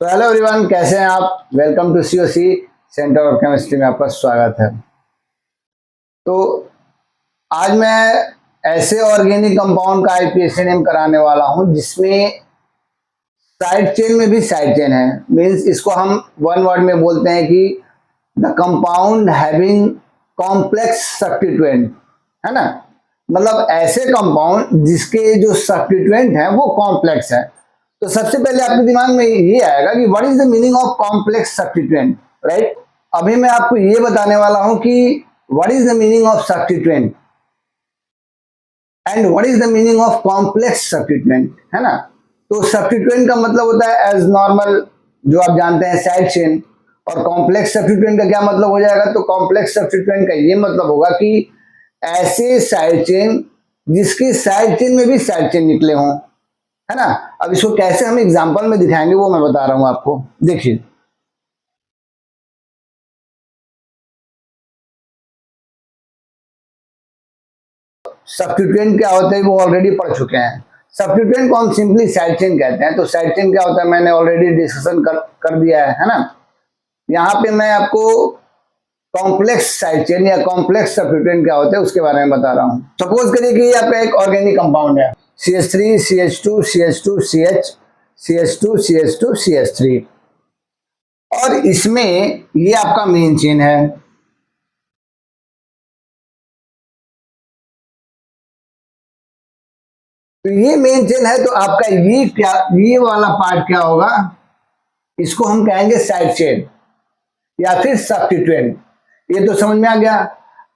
तो hello everyone, कैसे हैं आप। Welcome to COC centre of chemistry में आपका स्वागत है। तो आज मैं ऐसे ऑर्गेनिक कंपाउंड का आईपीएसी नेम कराने वाला हूं जिसमें साइड चेन में भी साइड चेन है। मींस इसको हम वन वर्ड में बोलते हैं कि the compound having complex substituent, है ना। मतलब ऐसे कंपाउंड जिसके जो सब्स्टिट्यूएंट है वो कॉम्प्लेक्स है। तो सबसे पहले आपके दिमाग में ये आएगा कि what is the meaning of complex substituent, right. अभी मैं आपको ये बताने वाला हूं कि what is the meaning of substituent and what is the meaning of complex substituent, है ना। तो सब्स्टिट्यूएंट का मतलब होता है एज नॉर्मल, जो आप जानते हैं, साइड चेन। और कॉम्प्लेक्स सब्स्टिट्यूएंट का क्या मतलब हो जाएगा? तो कॉम्प्लेक्स सब्स्टिट्यूएंट का ये मतलब होगा कि ऐसे साइड चेन जिसकी साइड चेन में भी साइड चेन निकले हों, है ना। अब इसको कैसे हम एग्जांपल में दिखाएंगे वो मैं बता रहा हूं आपको। देखिए, सब्स्टिट्यूएंट क्या होते हैं वो ऑलरेडी पढ़ चुके हैं। सब्स्टिट्यूएंट को हम सिंपली साइड चेन कहते हैं। तो साइड चेन क्या होता है मैंने ऑलरेडी डिस्कशन कर दिया है ना। यहाँ पे मैं आपको कॉम्प्लेक्स साइड चेन या कॉम्प्लेक्स सब्स्टिट्यूएंट क्या होते हैं उसके बारे में बता रहा हूं। सपोज करिए कि ये आपका एक ऑर्गेनिक कंपाउंड है, CH3 CH2 CH2 CH CH2 CH2 CH3, और इसमें ये आपका मेन चेन है। तो ये मेन चेन है, तो आपका ये वाला पार्ट क्या होगा? इसको हम कहेंगे साइड चेन या फिर सब्स्टिट्यूएंट। ये तो समझ में आ गया।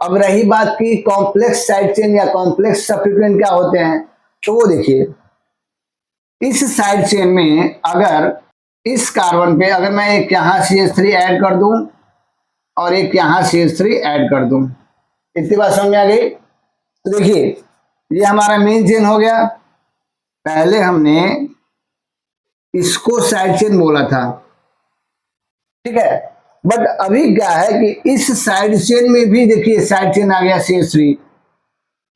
अब रही बात की कॉम्प्लेक्स साइड चेन या कॉम्प्लेक्स सब्स्टिट्यूएंट क्या होते हैं, तो वो देखिए, इस साइड चेन में अगर इस कार्बन पे अगर मैं एक यहाँ CH3 ऐड कर दूं और एक यहाँ CH3 ऐड कर दूं, इतनी बात समझ में आ गई। तो देखिए, ये हमारा मेन चेन हो गया। पहले हमने इसको साइड चेन बोला था, ठीक है। बट अभी क्या है कि इस साइड चेन में भी देखिए साइड चेन आ गया CH3,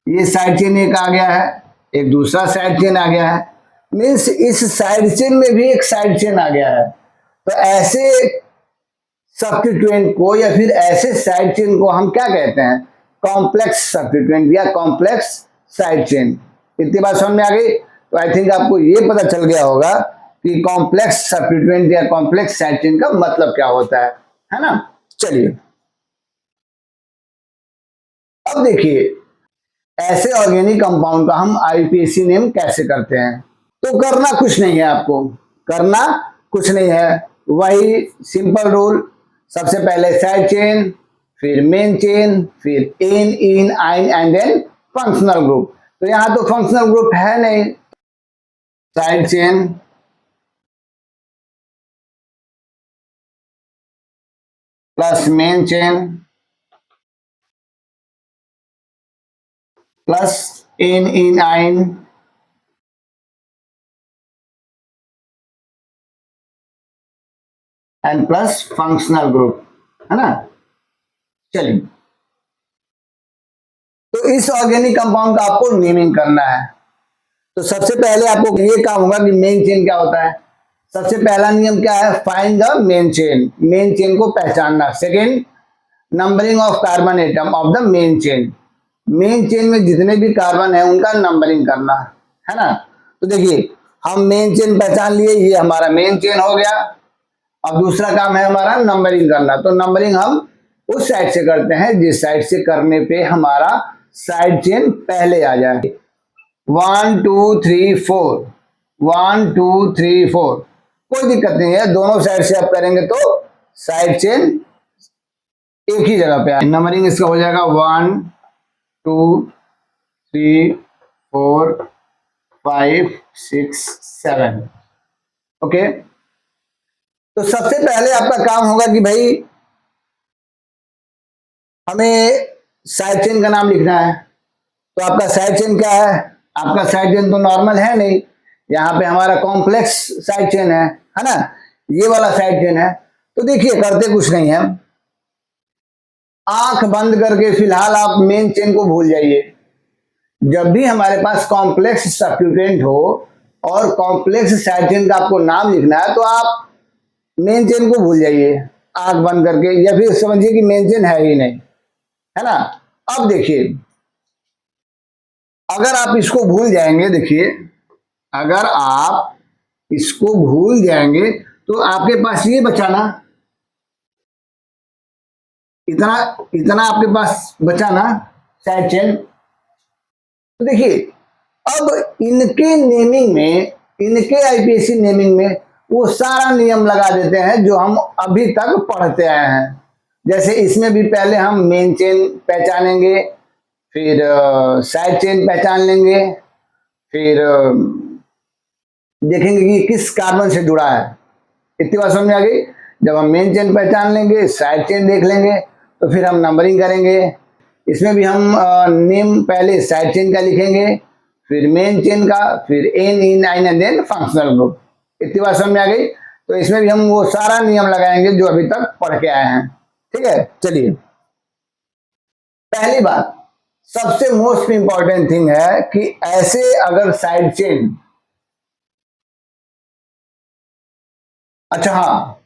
ये साइड चेन एक आ गया है, एक दूसरा साइड चेन आ गया है। मीन्स इस साइड चेन में भी एक साइड चेन आ गया है। तो ऐसे सब्स्टिट्यूएंट को या फिर ऐसे साइड चेन को हम क्या कहते हैं? कॉम्प्लेक्स सब्स्टिट्यूएंट या कॉम्प्लेक्स साइड चेन। इतनी बात समझ में आ गई। तो आई थिंक आपको ये पता चल गया होगा कि कॉम्प्लेक्स सब्स्टिट्यूएंट या कॉम्प्लेक्स साइड चेन का मतलब क्या होता है ना। चलिए, अब देखिए ऐसे ऑर्गेनिक कंपाउंड का हम आईपीएसी नेम कैसे करते हैं। तो करना कुछ नहीं है, आपको करना कुछ नहीं है, वही सिंपल रूल। सबसे पहले साइड चेन, फिर मेन चेन, फिर ane ene yne and then functional group. तो यहां तो फंक्शनल ग्रुप है नहीं। Side chain plus main chain plus ane ene yne and plus functional group, है ना। चलिए, तो इस ऑर्गेनिक कंपाउंड का आपको नेमिंग करना है। तो सबसे पहले आपको ये काम होगा कि मेन चेन क्या होता है। सबसे पहला नियम क्या है? Find the main chain, main chain को पहचानना। Second, numbering of carbon atom of the main chain, main chain में जितने भी कार्बन है उनका नंबरिंग करना, है ना। तो देखिए, हम मेन चेन पहचान लिए, ये हमारा मेन चेन हो गया। अब दूसरा काम है हमारा नंबरिंग करना। तो नंबरिंग हम उस साइड से करते हैं जिस साइड से करने पे हमारा साइड चेन पहले आ जाए। 1 2 3 4, 1 2 3 4, कोई दिक्कत नहीं है। दोनों साइड से आप करेंगे तो साइड चेन एक ही जगह पे आए। नंबरिंग इसका हो जाएगा 1 2 3 4 5 6 7। ओके, तो सबसे पहले आपका काम होगा कि भाई हमें साइड चेन का नाम लिखना है। तो आपका साइड चेन क्या है? आपका साइड चेन तो नॉर्मल है नहीं, यहाँ पे हमारा कॉम्प्लेक्स साइड चेन है ना। ये वाला साइड चेन है। तो देखिए, करते कुछ नहीं है, आंख बंद करके फिलहाल आप मेन चेन को भूल जाइए। जब भी हमारे पास कॉम्प्लेक्स सब्स्टिट्यूएंट हो और कॉम्प्लेक्स साइड चेन का आपको नाम लिखना है, तो आप मेन चेन को भूल जाइए आंख बंद करके, या फिर समझिए कि मेन चेन है ही नहीं, है ना। अब देखिए, अगर आप इसको भूल जाएंगे, देखिए अगर आप इसको भूल जाएंगे तो आपके पास ये बचा ना, इतना इतना आपके पास बचा ना साइड चेन। तो देखिए, अब इनके नेमिंग में, इनके आईपीएसी नेमिंग में वो सारा नियम लगा देते हैं जो हम अभी तक पढ़ते आए हैं। जैसे इसमें भी पहले हम मेन चेन पहचानेंगे, फिर साइड चेन पहचान लेंगे, फिर देखेंगे कि किस कार्बन से जुड़ा है। इतनी बात समझ में आ गई। जब हम मेन चेन पहचान लेंगे, साइड चेन देख लेंगे, तो फिर हम नंबरिंग करेंगे। इसमें भी हम नेम पहले साइड चेन का लिखेंगे, फिर मेन चेन का, फिर ane ene yne and then functional group. इतनी बात समझ में आ गई। तो इसमें भी हम वो सारा नियम लगाएंगे जो अभी तक पढ़ के आए हैं। ठीक है, चलिए पहली बात, सबसे मोस्ट इंपॉर्टेंट थिंग है कि ऐसे अगर साइड चेन, अच्छा हाँ,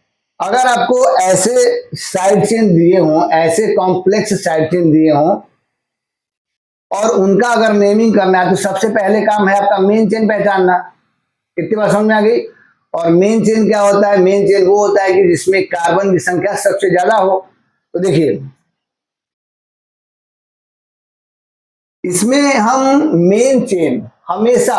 अगर आपको ऐसे साइड चेन दिए हों, ऐसे कॉम्प्लेक्स साइड चेन दिए हों और उनका अगर नेमिंग करना है, तो सबसे पहले काम है आपका मेन चेन पहचानना। इतनी बात समझ में आ गई। और मेन चेन क्या होता है? मेन चेन वो होता है कि जिसमें कार्बन की संख्या सबसे ज्यादा हो। तो देखिए, इसमें हम मेन चेन हमेशा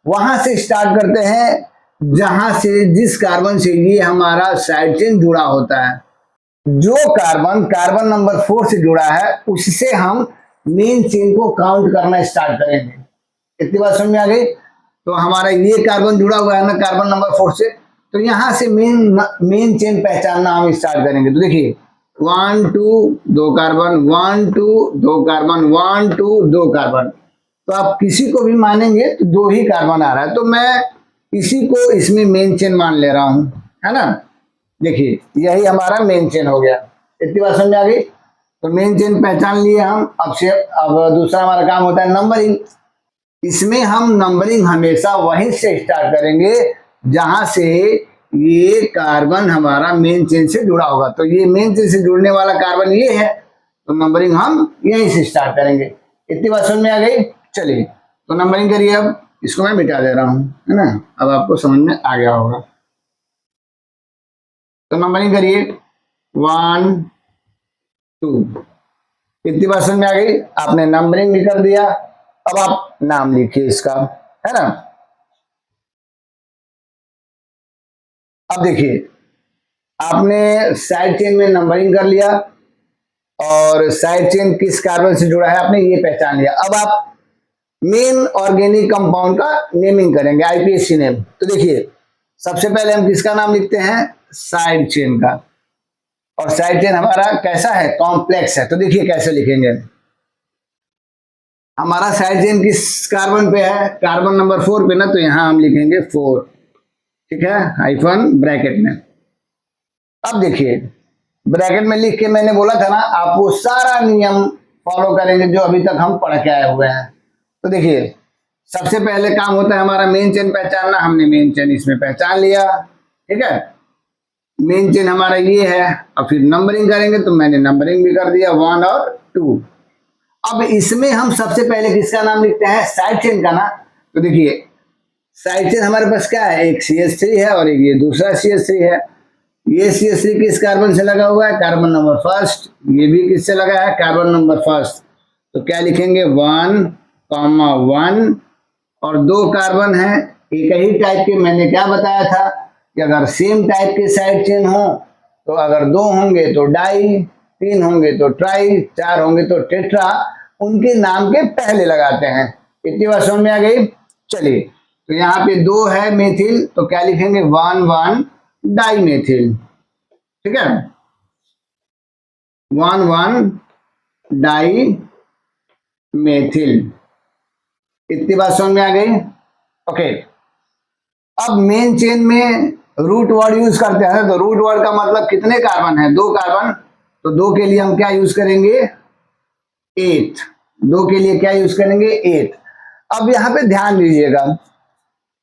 वहां से स्टार्ट करते हैं जहां से, जिस कार्बन से ये हमारा साइड चेन जुड़ा होता है। जो कार्बन कार्बन नंबर 4 से जुड़ा है उससे हम मेन चेन को काउंट करना स्टार्ट करेंगे। इतनी बात समझ में आ गई। तो हमारा ये कार्बन जुड़ा हुआ है ना कार्बन नंबर 4 से, तो यहां से मेन चेन पहचानना हम स्टार्ट करेंगे। तो देखिए 1 2 2 कार्बन, 1 2 2 कार्बन, 1 2 2 कार्बन। तो आप किसी को भी मानेंगे तो 2 ही कार्बन आ रहा है, तो मैं इसी को इसमें मेन चेन मान ले रहा हूं, है ना। देखिए यही हमारा मेन चेन हो गया। इतनी बात समझ आ गई। तो मेन चेन पहचान लिए हम। अब दूसरा हमारा काम होता है नंबरिंग। इसमें हम नंबरिंग हमेशा वहीं से स्टार्ट करेंगे जहां से ये कार्बन हमारा मेन चेन से जुड़ा होगा। तो ये मेन चेन से जुड़ने वाला कार्बन ये है, तो नंबरिंग हम यहीं से स्टार्ट करेंगे। इतनी बात समझ में आ गई। चलिए तो नंबरिंग करिए। अब इसको मैं मिटा दे रहा हूं, है ना। अब आपको समझ में आ गया होगा। तो नंबरिंग करिए 1 2। इतनी बात समझ में आ गई। आपने नंबरिंग भी कर दिया। अब आप नाम लिखिए इसका, है ना। अब देखिए, आपने साइड चेन में नंबरिंग कर लिया और साइड चेन किस कार्बन से जुड़ा है आपने ये पहचान लिया। अब आप मेन ऑर्गेनिक कंपाउंड का नेमिंग करेंगे, आईपीएसी नेम। तो देखिए, सबसे पहले हम किसका नाम लिखते हैं? साइड चेन का। और साइड चेन हमारा कैसा है? कॉम्प्लेक्स है। तो देखिए कैसे लिखेंगे। हमारा साइड चेन किस कार्बन पे है? कार्बन नंबर 4 पे ना, तो यहां हम लिखेंगे 4, ठीक है, हाइफन ब्रैकेट में। अब देखिए, ब्रैकेट में लिख के मैंने बोला था ना, आप वो सारा नियम फॉलो करेंगे जो अभी तक हम पढ़ के आए हुए हैं। तो देखिए, सबसे पहले काम होता है हमारा मेन चेन पहचानना। हमने मेन चेन इसमें पहचान लिया, ठीक है। मेन चेन हमारा ये है। अब फिर नंबरिंग करेंगे, तो मैंने नंबरिंग भी कर दिया 1 और 2। अब इसमें हम सबसे पहले किसका नाम लिखते हैं? साइड चेन का ना। तो देखिए, साइड चेन हमारे पास क्या है? एक CH3 है और एक ये दूसरा CH3 है। ये CH3 किस कार्बन से लगा हुआ है? Carbon number 1। ये भी किससे लगा है? Carbon number 1। तो क्या लिखेंगे? 1, 1 और 2 कार्बन है एक ही टाइप के। मैंने क्या बताया था कि अगर सेम टाइप के साइड चेन हो, तो अगर 2 होंगे तो डाई, 3 होंगे तो ट्राई, 4 होंगे तो टेट्रा, उनके नाम के पहले लगाते हैं। इतनी बात समझ में आ गई। चलिए, तो यहाँ पे 2 है मेथिल, तो क्या लिखेंगे? 1 1 डाई मेथिल, ठीक है, 1 1 डाई मेथिल। इतनी बात समझ में आ गई। ओके, अब मेन चेन में रूट वर्ड यूज करते हैं। तो रूट वर्ड का मतलब कितने कार्बन है? 2 कार्बन। तो 2 के लिए हम क्या यूज करेंगे? 8। 2 के लिए क्या यूज करेंगे? 8। अब यहां पे ध्यान दीजिएगा,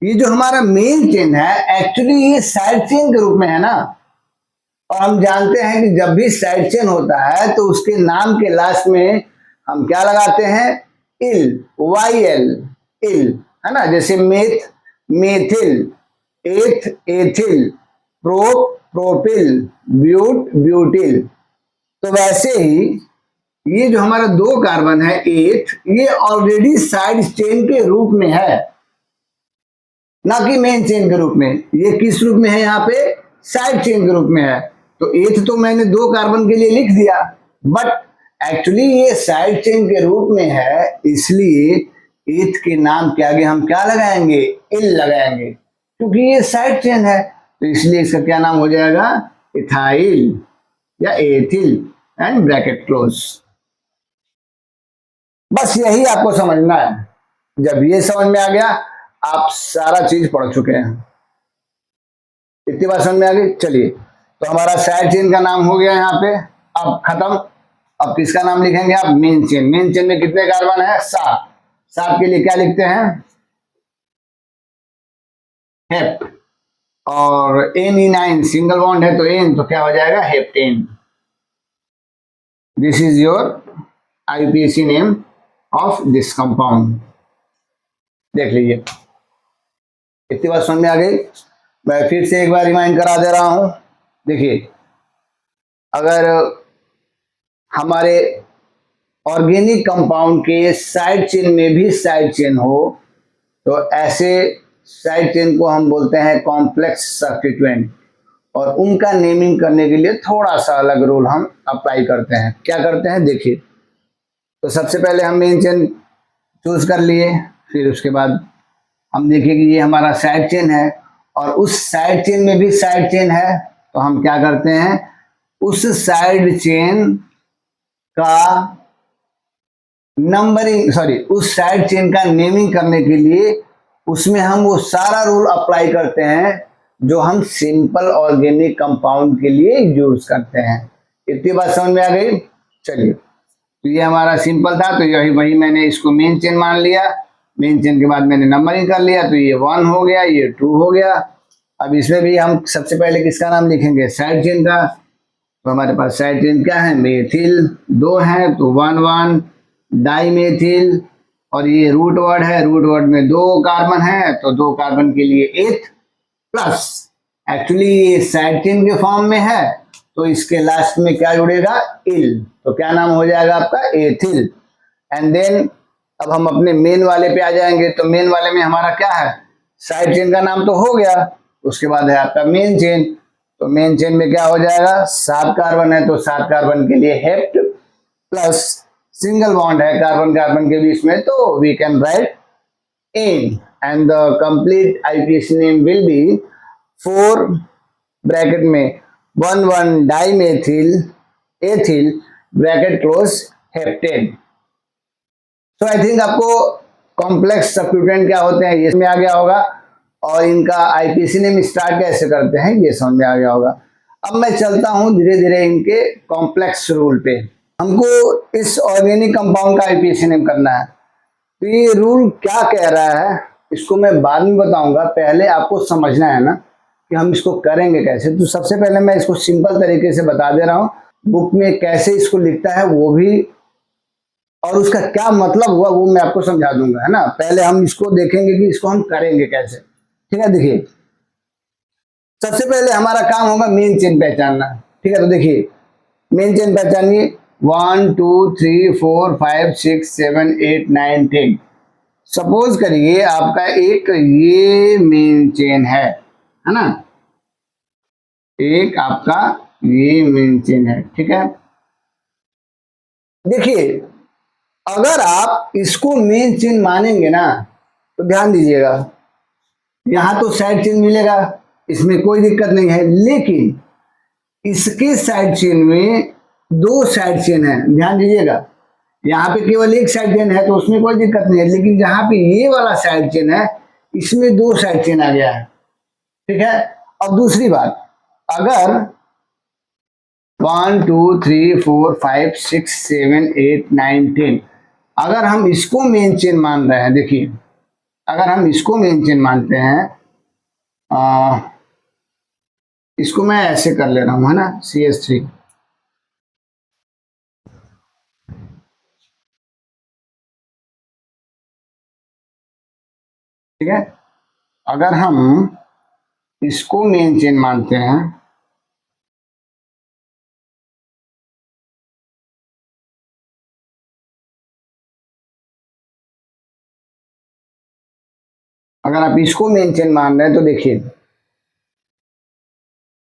ये जो हमारा मेन चेन है एक्चुअली ये साइड चेन के रूप में है ना, और हम जानते हैं कि जब भी साइड चेन होता है तो उसके नाम के लास्ट में हम क्या लगाते हैं, इल, YL, इल, है ना। जैसे meth, methyl, eth, ethyl, prop, propyl, but, butyl. तो वैसे ही ये जो हमारा 2 कार्बन है एथ, ये ऑलरेडी साइड चेन के रूप में है, ना कि मेन चेन के रूप में। ये किस रूप में है, यहाँ पे साइड चेन के रूप में है। तो एथ तो मैंने 2 कार्बन के लिए लिख दिया, बट एक्चुअली ये साइड चेन के रूप में है, इसलिए एथ के नाम के आगे हम क्या लगाएंगे, इल लगाएंगे, क्योंकि ये साइड चेन है। तो इसलिए इसका क्या नाम हो जाएगा, इथाइल या एथिल एंड ब्रैकेट क्लोज। बस यही आपको समझना है। जब ये समझ में आ गया, आप सारा चीज पढ़ चुके हैं। इतनी बात समझ में आ गई। चलिए, तो हमारा साइड चेन का नाम हो गया यहाँ पे, अब खत्म। अब किसका नाम लिखेंगे आप, मेन चेन। मेन चेन में कितने कार्बन है, 7। 7 के लिए क्या लिखते हैं, हेप, और NE9 सिंगल बॉन्ड है तो एन, तो क्या हो जाएगा, heptane. This is your IUPAC name of this compound. देख लीजिए, इतनी बात समझ में आ गई। मैं फिर से एक बार रिमाइंड करा दे रहा हूं। देखिए, अगर हमारे ऑर्गेनिक कंपाउंड के साइड चेन में भी साइड चेन हो तो ऐसे साइड चेन को हम बोलते हैं कॉम्प्लेक्स सब्स्टिट्यूएंट, और उनका नेमिंग करने के लिए थोड़ा सा अलग रूल हम अप्लाई करते हैं। क्या करते हैं, देखिए, तो सबसे पहले हम मेन चेन चूज कर लिए, फिर उसके बाद हम देखिए कि ये हमारा साइड चेन है और उस साइड चेन में भी साइड चेन है, तो हम क्या करते हैं, उस साइड चेन का नंबरिंग, सॉरी, उस साइड चेन का नेमिंग करने के लिए उसमें हम वो सारा रूल अप्लाई करते हैं जो हम सिंपल ऑर्गेनिक कंपाउंड के लिए यूज करते हैं। इतनी बात समझ में आ गई। चलिए, तो ये हमारा सिंपल था, तो यही वही मैंने इसको मेन चेन मान लिया। मेन चेन के बाद मैंने नंबरिंग कर लिया, तो ये 1 हो गया, ये 2 हो गया। अब इसमें भी हम सबसे पहले किसका नाम लिखेंगे, साइड चेन का। तो हमारे पास साइड चेन क्या है, मेथिल, 2 है तो 1,1 डाइमेथिल, और ये रूट वर्ड है, रूट वर्ड में 2 कार्बन है तो 2 कार्बन के लिए एथ प्लस, एक्चुअली ये साइड चेन के फॉर्म में है तो इसके लास्ट में क्या जुड़ेगा, इल, तो क्या नाम हो जाएगा आपका, एथिल। एंड देन अब हम अपने मेन वाले पे आ जाएंगे, तो मेन वाले में हमारा क्या है, साइड चेन का नाम तो हो गया, उसके बाद है आपका मेन चेन। तो मेन चेन में क्या हो जाएगा, 7 कार्बन है तो 7 कार्बन के लिए हेप्ट प्लस सिंगल बॉन्ड है कार्बन कार्बन के बीच में, तो we can write n, and the complete IUPAC name will be 4 bracket में 1,1 dimethyl ethyl bracket close heptane. तो आई थिंक आपको कॉम्प्लेक्स सब्स्टिट्यूएंट क्या होते हैं ये समझ में आ गया होगा, और इनका IUPAC नेम स्टार्ट कैसे करते हैं ये समझ में आ गया होगा। अब मैं चलता हूं धीरे धीरे इनके कॉम्प्लेक्स रूल पे। हमको इस ऑर्गेनिक कंपाउंड का IUPAC नेम करना है, तो ये रूल क्या कह रहा है इसको मैं बाद में बताऊंगा, पहले आपको समझना है ना कि हम इसको करेंगे कैसे। तो सबसे पहले मैं इसको सिंपल तरीके से बता दे रहा हूँ, बुक में कैसे इसको लिखता है वो भी, और उसका क्या मतलब हुआ वो मैं आपको समझा दूंगा, है ना। पहले हम इसको देखेंगे कि इसको हम करेंगे कैसे, ठीक है। देखिए, सबसे पहले हमारा काम होगा मेन चेन पहचानना, ठीक है। तो देखिए, मेन चेन पहचानिए, 1 2 3 4 5 6 7 8 9 10। सपोज करिए आपका एक ये मेन चेन है ना, एक आपका ये मेन चेन है, ठीक है। देखिए, अगर आप इसको मेन चेन मानेंगे ना तो ध्यान दीजिएगा, यहां तो साइड चेन मिलेगा, इसमें कोई दिक्कत नहीं है, लेकिन इसके साइड चेन में 2 साइड चेन है, ध्यान दीजिएगा। यहाँ पे केवल एक साइड चेन है तो उसमें कोई दिक्कत नहीं है, लेकिन जहां पे ये वाला साइड चेन है इसमें 2 साइड चेन आ गया है, ठीक है। अब दूसरी बात, अगर 1 2 3 4 5 6 7 8 9 10 अगर हम इसको मेन चेन मान रहे हैं, देखिए अगर हम इसको मेन चेन मानते हैं, इसको मैं ऐसे कर ले रहा हूं, है ना, CH3। ठीक है, अगर हम इसको मेन चेन मानते हैं, अगर आप इसको मेन चेन मान रहे हैं तो देखिए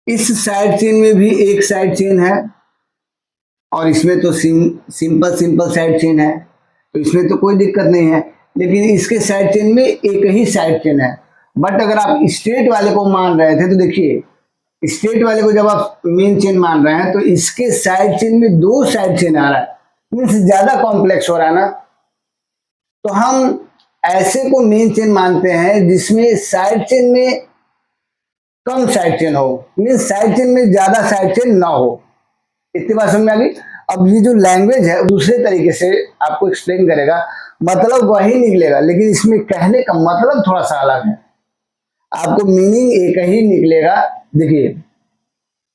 इस साइड चेन में भी एक साइड चेन है और इसमें तो सिंपल सिंपल साइड चेन है, तो इसमें तो कोई दिक्कत नहीं है। लेकिन इसके साइड चेन में एक ही साइड चेन है। बट अगर आप स्ट्रेट वाले को मान रहे थे तो देखिए स्ट्रेट वाले को जब आप मेन चेन मान रहे हैं तो इसके साइड चेन में दो साइड चेन आ रहा है, मीन्स ज्यादा कॉम्प्लेक्स हो रहा है ना। तो हम ऐसे को मेन चेन मानते हैं जिसमें साइड चेन में कम साइड चेन हो, मीन्स साइड चेन में ज्यादा साइड चेन ना हो। इतनी बात समझ में आ गई। अब ये जो लैंग्वेज है दूसरे तरीके से आपको एक्सप्लेन करेगा, मतलब वही निकलेगा लेकिन इसमें कहने का मतलब थोड़ा सा अलग है, आपको मीनिंग एक ही निकलेगा। देखिए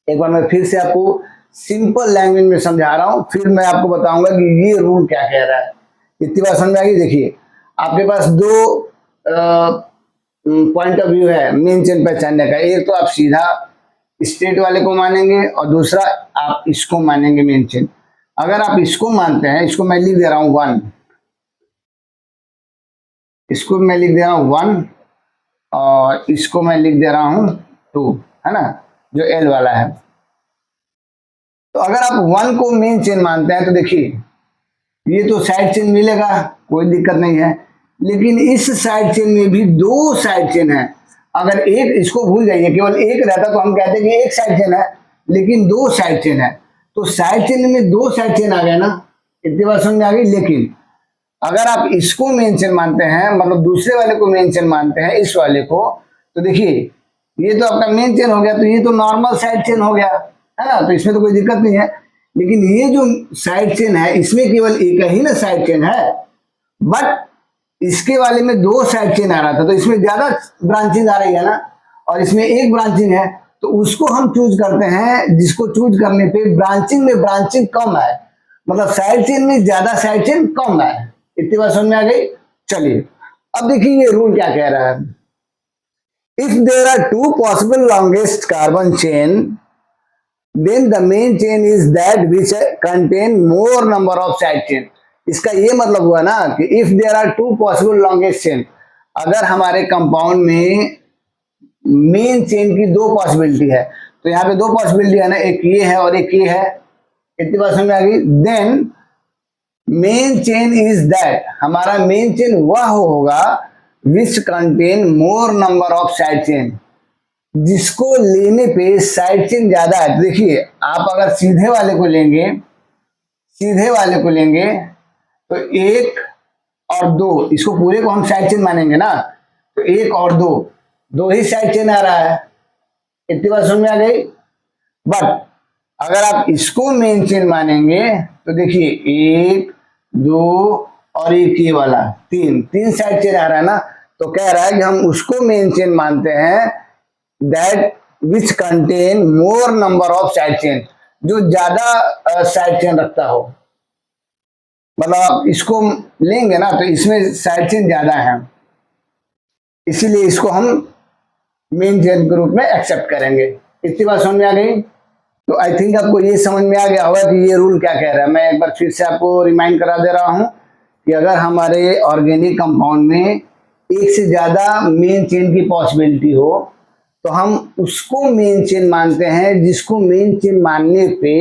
एक बार मैं फिर से आपको सिंपल लैंग्वेज में समझा रहा हूं, फिर मैं आपको बताऊंगा कि ये रूल क्या कह रहा है। इतनी बात समझ में आ गई। देखिए आपके पास दो पॉइंट ऑफ व्यू है मेन चेन पहचानने का। एक तो आप सीधा स्ट्रेट वाले को मानेंगे और दूसरा आप इसको मानेंगे मेन चेन। अगर आप इसको मानते हैं, इसको मैं लिख दे रहा हूं 1, इसको मैं लिख दे रहा हूं 1 और इसको मैं लिख दे रहा हूं 2, है ना, जो L वाला है। तो अगर आप 1 को मेन चेन मानते हैं तो देखिए ये तो साइड चेन मिलेगा, कोई दिक्कत नहीं है। लेकिन इस साइड चेन में भी दो साइड चेन है। अगर एक, इसको भूल जाइए, केवल एक रहता तो हम कहते कि एक साइड चेन है, लेकिन दो साइड चेन है। तो साइड चेन में दो साइड चेन आ गया ना, इतनी बात समझ में आ गई। लेकिन अगर आप इसको मेन चेन मानते हैं, मतलब दूसरे वाले को मेन चेन मानते हैं, इस वाले को, तो देखिए ये तो आपका मेन चेन हो गया, तो ये तो नॉर्मल साइड चेन हो गया, है ना, तो इसमें तो कोई दिक्कत नहीं है। लेकिन ये जो साइड चेन है इसमें केवल एक ही ना साइड चेन है, बट इसके वाले में दो साइड चेन आ रहा था, तो इसमें ज्यादा ब्रांचिंग आ रही है ना, और इसमें एक ब्रांचिंग है, तो उसको हम चूज करते हैं जिसको चूज करने पे ब्रांचिंग में ब्रांचिंग कम है, मतलब साइड चेन में ज्यादा साइड चेन कम है। इतनी बात समझ में आ गई। चलिए अब देखिए ये रूल क्या कह रहा है। If there are two possible longest carbon chain then the main chain is that which contain more number of side chain। इसका ये मतलब हुआ ना कि if there are two possible longest chain, अगर हमारे कंपाउंड में मेन चेन की दो पॉसिबिलिटी है, तो यहाँ पे दो पॉसिबिलिटी है ना, एक ये है और एक ये है। इतनी बात समझ में आ गई। Then main chain is that, हमारा मेन चेन वह होगा which contain more number of side chain, जिसको लेने पे साइड चेन ज्यादा है। देखिए आप अगर सीधे वाले को लेंगे, सीधे वाले को लेंगे तो एक और दो, इसको पूरे को हम साइड चेन मानेंगे ना, तो एक और दो, दो ही साइड चेन आ रहा है। इतनी बात समझ में आ गई। बट अगर आप इसको मेन चेन मानेंगे तो देखिए एक, दो और एक ये वाला, तीन, तीन साइड चेन आ रहा है ना, तो कह रहा है कि हम उसको मेन चेन मानते हैं that which contain more number of side chain, जो ज्यादा साइड चेन रखता हो। मतलब आप इसको लेंगे ना तो इसमें साइड चेन ज्यादा है, इसीलिए इसको हम मेन चेन के रूप में एक्सेप्ट करेंगे। इतनी बात समझ में आ गई। तो आई थिंक आपको ये समझ में आ गया होगा कि ये रूल क्या कह रहा है। मैं एक बार फिर से आपको रिमाइंड करा दे रहा हूं कि अगर हमारे ऑर्गेनिक कंपाउंड में एक से ज्यादा मेन चेन की पॉसिबिलिटी हो तो हम उसको मेन चेन मानते हैं, जिसको मेन चेन मानने पे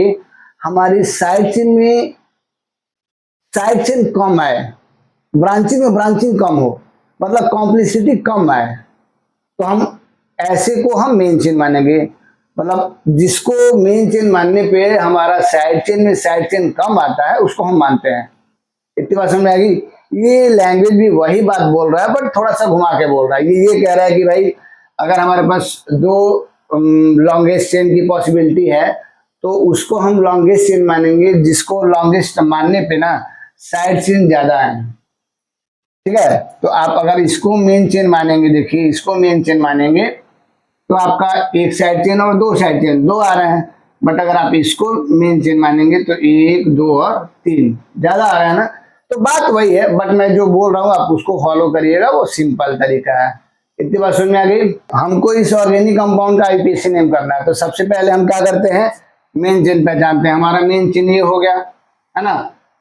हमारी साइड चेन में साइड चेन कम आए, ब्रांचिंग में ब्रांचिंग कम हो, मतलब कॉम्प्लेक्सिटी कम आए, तो हम ऐसे को हम मेन चेन मानेंगे। मतलब जिसको मेन चेन मानने पे हमारा साइड चेन में साइड चेन कम आता है उसको हम मानते हैं। इतनी बात समझ में आएगी। ये लैंग्वेज भी वही बात बोल रहा है बट थोड़ा सा घुमा के बोल रहा है। ये कह रहा है कि भाई अगर हमारे पास दो लॉन्गेस्ट चेन की पॉसिबिलिटी है तो उसको हम लॉन्गेस्ट चेन मानेंगे, जिसको लॉन्गेस्ट मानने पे ना साइड चेन ज्यादा है। ठीक है। तो आप अगर इसको मेन चेन मानेंगे, देखिए इसको मेन चेन मानेंगे तो आपका एक साइड चेन और दो साइड चेन दो आ रहे हैं, बट अगर आप इसको मेन चेन मानेंगे तो एक दो और तीन ज्यादा आ रहा है ना। तो बात वही है, बट मैं जो बोल रहा हूँ आप उसको फॉलो करिएगा, वो सिंपल तरीका है। इतनी बात समझ में आ गई। हमको इस ऑर्गेनिक कंपाउंड का आईपीसी नेम करना है, तो सबसे पहले हम क्या करते हैं, मेन चेन पहचानते हैं। हमारा मेन चेन ये हो गया है ना।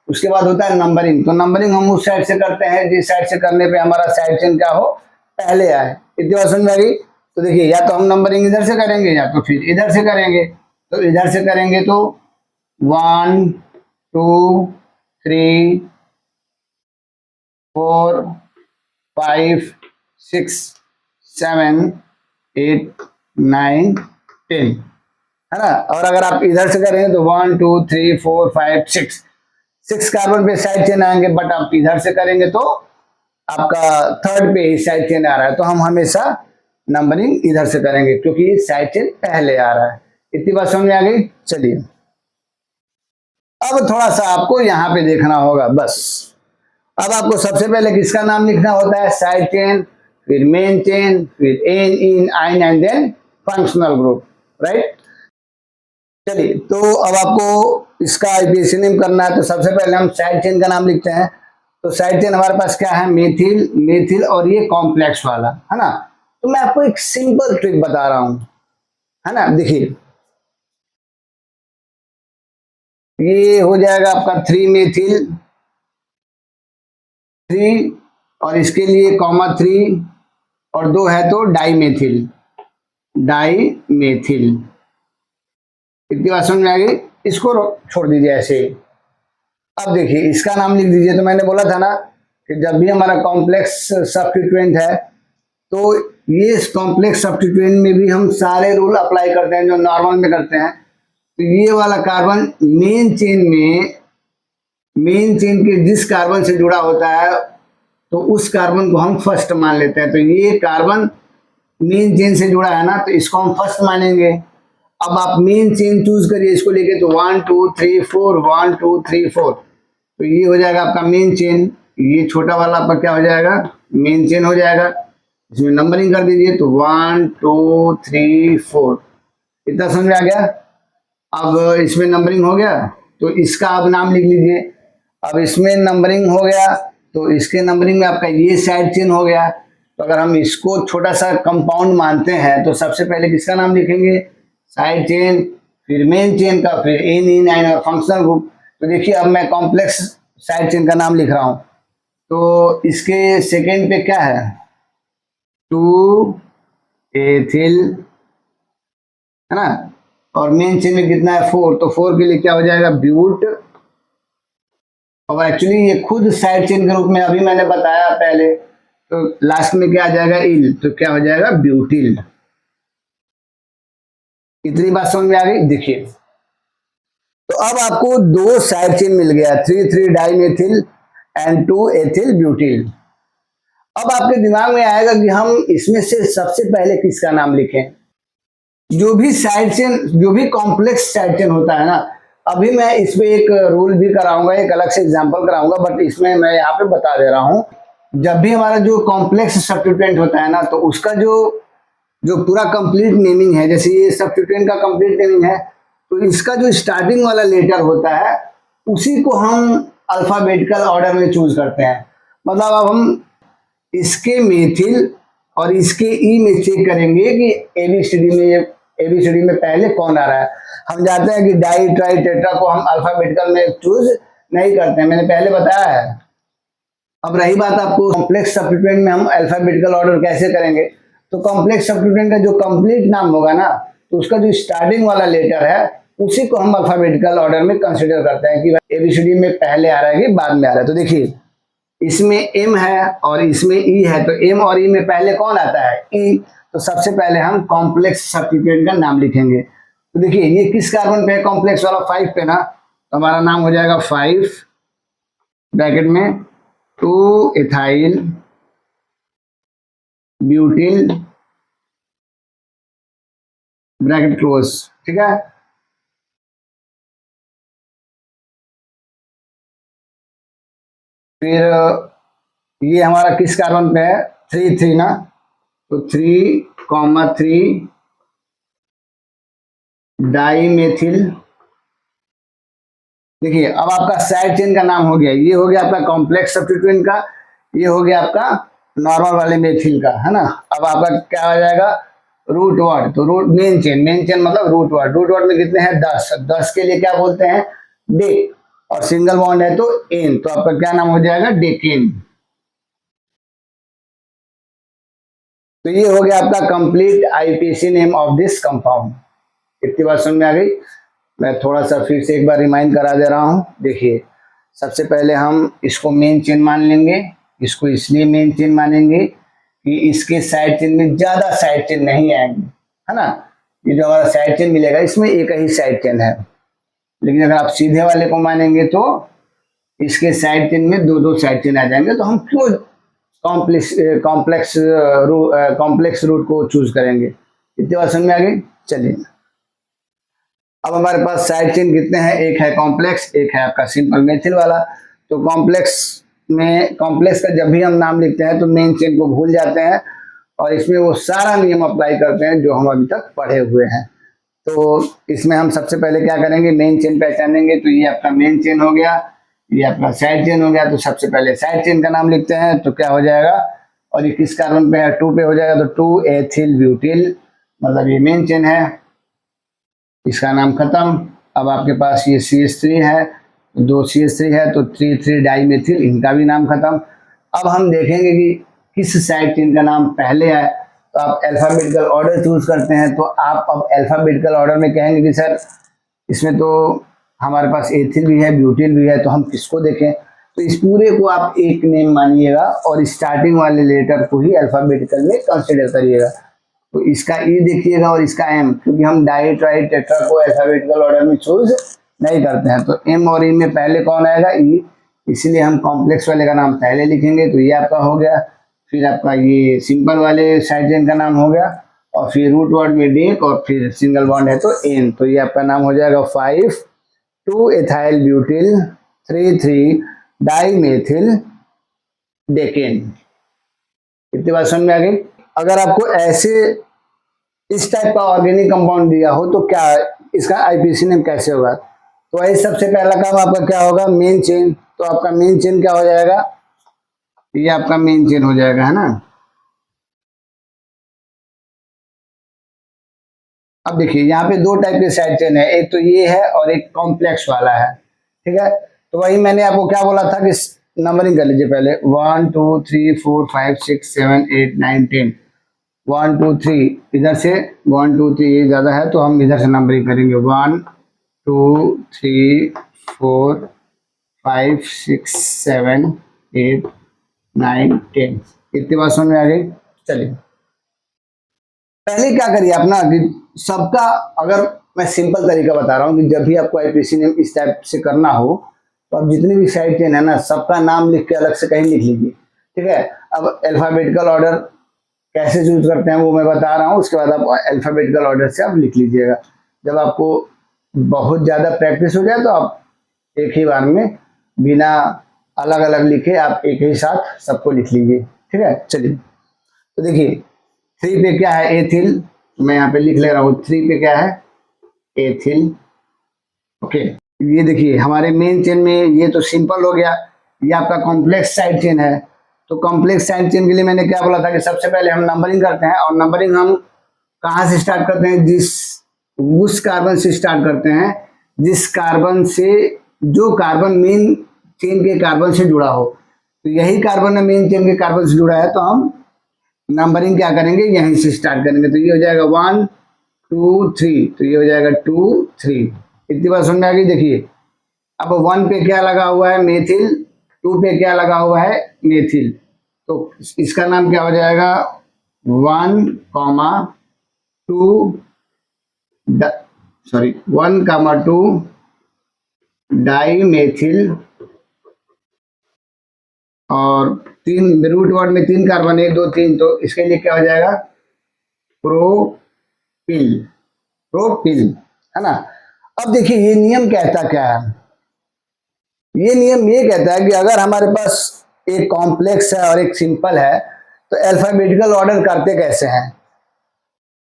उसके बाद होता है नंबरिंग, तो नंबरिंग हम उस साइड से करते हैं जिस साइड से करने पे हमारा साइड चेन क्या हो, पहले आए। इतनी बात समझ में आ गई। तो देखिए या तो हम नंबरिंग इधर से करेंगे या तो फिर इधर से करेंगे। तो इधर से करेंगे तो 1 2 3 4 5 6 7 8 9 10 है ना। और अगर आप इधर से करेंगे तो 1 2 3 4 5 6 कार्बन पे साइड चेन आएंगे, बट आप इधर से करेंगे तो आपका थर्ड पे ही साइड चेन आ रहा है, तो हम हमेशा नंबरिंग इधर से करेंगे क्योंकि साइड चेन पहले आ रहा है। इतनी बात समझ में आ गई। चलिए अब थोड़ा सा आपको यहाँ पे देखना होगा बस। अब आपको सबसे पहले किसका नाम लिखना होता है, साइड चेन, फिर मेन चेन, फिर ane ene yne and then functional group, right. चलिए तो अब आपको इसका आईपीसी नेम करना है, तो सबसे पहले हम साइड चेन का नाम लिखते हैं। तो साइड चेन हमारे पास क्या है, मेथिल, मेथिल और ये कॉम्प्लेक्स वाला है ना। तो मैं आपको एक सिंपल ट्रिक बता रहा हूं, है ना। देखिए ये हो जाएगा आपका 3 मेथिल 3, और इसके लिए कॉमा 3 और 2 है तो डाई मेथिल, डाई मेथिल। इतनी बात समझ में आ गई। इसको छोड़ दीजिए ऐसे। अब देखिए इसका नाम लिख दीजिए। तो मैंने बोला था ना कि जब भी हमारा कॉम्प्लेक्स सब्स्टिट्यूएंट है तो ये कॉम्प्लेक्स सब्स्टिट्यूएंट में भी हम सारे रूल अप्लाई करते हैं जो नॉर्मल में करते हैं। तो ये वाला कार्बन मेन चेन के जिस कार्बन से जुड़ा होता है तो उस कार्बन को हम फर्स्ट मान लेते हैं। तो ये कार्बन मेन चेन से जुड़ा है ना, तो इसको हम फर्स्ट मानेंगे। अब आप मेन चेन चूज करिए इसको लेके, तो 1 2 3 4 1 2 3 4, तो ये हो जाएगा आपका मेन चेन। ये छोटा वाला आपका क्या हो जाएगा, मेन चेन हो जाएगा। इसमें नंबरिंग कर दीजिए तो 1 2 3 4। इतना समझ में आ गया। अब इसमें नंबरिंग हो गया तो इसका आप नाम लिख लीजिए। अब इसमें नंबरिंग हो गया तो इसके नंबरिंग में आपका ये साइड चेन हो गया। तो अगर हम इसको छोटा सा कंपाउंड मानते हैं तो सबसे पहले किसका नाम लिखेंगे, साइड चेन, फिर मेन चेन का, फिर एन इन आइन और फंक्शनल ग्रुप। तो देखिए अब मैं कॉम्प्लेक्स साइड चेन का नाम लिख रहा हूं। तो इसके सेकेंड पे क्या है, 2 एथिल, है ना। और मेन चेन में कितना है 4, तो 4 के लिए क्या हो जाएगा, ब्यूट। और एक्चुअली ये खुद साइड चेन के रूप में अभी मैंने बताया पहले, तो लास्ट में क्या आ जाएगा, इल, तो क्या हो जाएगा, ब्यूटिल। इतनी बात समझ में आ गई। देखिए तो अब आपको दो साइड चेन मिल गया, 3 dimethyl and 2 ethyl butyl. अब आपके दिमाग में आएगा कि हम इसमें से सबसे पहले किसका नाम लिखें। जो भी साइड चेन, जो भी कॉम्प्लेक्स साइड चेन होता है ना, अभी मैं इसमें एक रूल भी कराऊंगा, एक अलग से एग्जांपल कराऊंगा, बट इसमें मैं यहाँ पे बता दे रहा हूँ। जब भी हमारा जो कॉम्प्लेक्स सब्स्टिट्यूएंट होता है ना, तो उसका जो जो पूरा कंप्लीट नेमिंग है, जैसे ये सब्स्टिट्यूएंट का कंप्लीट नेमिंग है, तो इसका जो स्टार्टिंग वाला लेटर होता है उसी को हम अल्फाबेटिकल ऑर्डर में चूज करते हैं। मतलब अब हम इसके मेथिल और इसके ई में चेक करेंगे कि एबीसीडी में पहले कौन आ रहा है। हम जानते हैं कि डाई ट्राई टेट्रा को हम अल्फाबेटिकल में चूज नहीं करते हैं, मैंने पहले बताया है। अब रही बात आपको कॉम्प्लेक्स सब्स्टिट्यूएंट में हम अल्फाबेटिकल ऑर्डर कैसे करेंगे, तो कॉम्प्लेक्स सब्स्टिट्यूएंट का जो कंप्लीट नाम होगा ना, तो उसका जो स्टार्टिंग वाला लेटर है उसी को हम अल्फाबेटिकल ऑर्डर में कंसिडर करते हैं कि एबीसीडी में पहले आ रहा है कि बाद में आ रहा है। तो देखिए इसमें एम है और इसमें ई है, तो एम और ई में पहले कौन आता है, ई। तो सबसे पहले हम कॉम्प्लेक्स सब्स्टिट्यूएंट का नाम लिखेंगे। तो देखिए ये किस कार्बन पे है, कॉम्प्लेक्स वाला 5 पे ना, तो हमारा नाम हो जाएगा 5 ब्रैकेट में 2 इथाइल ब्यूटिल ब्रैकेट क्लोज, ठीक है। फिर ये हमारा किस कार्बन पे है, 3 ना, तो 3,3 डाईमेथिल। देखिए अब आपका साइड चेन का नाम हो गया, ये हो गया आपका कॉम्प्लेक्स सब्स्टिट्यूएंट का, ये हो गया आपका नॉर्मल वाले मेथिल का, है ना। अब आपका क्या हो जाएगा, रूट वर्ड, तो रूट मेन चेन मतलब रूट वर्ड में कितने हैं, 10 के लिए क्या बोलते हैं, डे, और सिंगल बॉन्ड है तो एन, तो आपका क्या नाम हो जाएगा, डेकेन। तो ये हो गया आपका complete IPC name of this compound. इतनी बात समझ में आ गई। मैं थोड़ा सा फिर से एक बार रिमाइंड करा दे रहा हूँ। देखिए सबसे पहले हम इसको मेन चेन मान लेंगे, इसको इसलिए मेन चेन मानेंगे कि इसके साइड चेन में ज्यादा साइड चेन नहीं आएंगे, है ना। ये जो हमारा साइड चेन मिलेगा इसमें एक ही साइड चेन है, लेकिन अगर आप सीधे वाले को मानेंगे तो इसके साइड चेन में दो साइड चेन आ जाएंगे। तो हम क्यों कॉम्प्लेक्स रूट को चूज करेंगे। इतनी बात समझ में आ गई। चलिए अब हमारे पास साइड चेन कितने हैं, एक है कॉम्प्लेक्स, एक है आपका सिंपल मेथिल वाला। तो कॉम्प्लेक्स का जब भी हम नाम लिखते हैं तो मेन चेन को भूल जाते हैं और इसमें वो सारा नियम अप्लाई करते हैं जो हम अभी तक पढ़े हुए हैं। तो इसमें हम सबसे पहले क्या करेंगे, मेन चेन पहचानेंगे। तो ये आपका मेन चेन हो गया, ये आपका साइड चेन हो गया। तो सबसे पहले साइड चेन का नाम लिखते हैं तो क्या हो जाएगा, और ये किस कार्बन पे है, 2 पे हो जाएगा, तो 2 एथिल ब्यूटिल, मतलब ये मेन चेन है, इसका नाम खत्म। अब आपके पास ये CH3 है, 2 CH3 है तो 3 डाईमेथिल, इनका भी नाम खत्म। अब हम देखेंगे कि किस साइड चेन का नाम पहले है, तो आप अल्फाबेटिकल ऑर्डर चूज करते हैं। तो आप अब अल्फाबेटिकल ऑर्डर में कहेंगे कि सर इसमें तो हमारे पास एथिल भी है, ब्यूटिल भी है, तो हम किसको देखें। तो इस पूरे को आप एक नेम मानिएगा और स्टार्टिंग वाले लेटर को ही अल्फाबेटिकल में कंसिडर करिएगा। तो इसका ई देखिएगा और इसका एम, क्योंकि हम डाई ट्राई टेट्रा को अल्फाबेटिकल ऑर्डर में चूज नहीं करते हैं। तो एम और ई में पहले कौन आएगा, ई, इसीलिए हम कॉम्प्लेक्स वाले का नाम पहले लिखेंगे। तो ये आपका हो गया। फिर आपका ये सिंपल वाले साइड चेन का नाम हो गया, और फिर रूट वर्ड में डेक, और फिर सिंगल बॉन्ड है तो एन। तो ये आपका नाम हो जाएगा 5,2 एथाइल ब्यूटिल 3 डाईमेथिल डेकेन। इतनी बात समझ में आ गई। अगर आपको ऐसे इस टाइप का ऑर्गेनिक कंपाउंड दिया हो तो क्या इसका आईपीसी नेम कैसे होगा। तो वही सबसे पहला काम आपका क्या होगा, मेन चेन। तो आपका मेन चेन क्या हो जाएगा, ये आपका मेन चेन हो जाएगा, है ना। अब देखिए यहाँ पे 2 टाइप के साइड चेन है, एक तो ये है और एक कॉम्प्लेक्स वाला है, ठीक है। तो वही मैंने आपको क्या बोला था कि नंबरिंग कर लीजिए पहले, 1 2 3 4 5 6 7 8 9 10, 1 2 3 इधर से 1 2 3, ये ज्यादा है तो हम इधर से नंबरिंग करेंगे, 1 2 3 4 5 6 7 8 9 10। इतनी बात समझ में आ गई। चलिए पहले क्या करिए अपना कि सबका, अगर मैं सिंपल तरीका बता रहा हूँ कि जब भी आपको आईपीसी नेम इस टाइप से करना हो तो आप जितनी भी साइड चेन है ना सबका नाम लिख के अलग से कहीं लिख लीजिए, ठीक है। अब अल्फाबेटिकल ऑर्डर कैसे चूज करते हैं वो मैं बता रहा हूँ, उसके बाद आप अल्फाबेटिकल ऑर्डर से आप लिख लीजिएगा। जब आपको बहुत ज़्यादा प्रैक्टिस हो जाए तो आप एक ही बार में बिना अलग अलग लिखे आप एक ही साथ सबको लिख लीजिए, ठीक है। चलिए तो देखिए 3 पे क्या है, एथिल, मैं यहाँ पे लिख ले रहा हूँ। 3 पे क्या है, एथिल, ओके। ये देखिए हमारे मेन चेन में ये तो सिंपल हो गया, ये आपका कॉम्प्लेक्स साइड चेन है। तो कॉम्प्लेक्स साइड चेन के लिए मैंने क्या बोला था कि सबसे पहले हम नंबरिंग करते हैं, और नंबरिंग हम कहाँ से स्टार्ट करते हैं, उस कार्बन से स्टार्ट करते हैं जिस कार्बन से, जो कार्बन मेन चेन के कार्बन से जुड़ा हो। तो यही कार्बन मेन चेन के कार्बन से जुड़ा है तो हम नंबरिंग क्या करेंगे, यहीं से स्टार्ट करेंगे। तो ये हो जाएगा 1 2 3, तो ये हो जाएगा 2 3। इतनी बात समझ में आ गई। देखिए अब 1 पे क्या लगा हुआ है, मेथिल, 2 पे क्या लगा हुआ है, मेथिल। तो इसका नाम क्या हो जाएगा, 1 2 1 2 डाईमेथिल, और 3 रूट वर्ड में 3 कार्बन, 1 2 3, तो इसके लिए क्या हो जाएगा, प्रोपिल, प्रोपिल, है ना। अब देखिए ये नियम कहता क्या है, ये नियम ये कहता है कि अगर हमारे पास एक कॉम्प्लेक्स है और एक सिंपल है, तो अल्फाबेटिकल ऑर्डर करते कैसे हैं?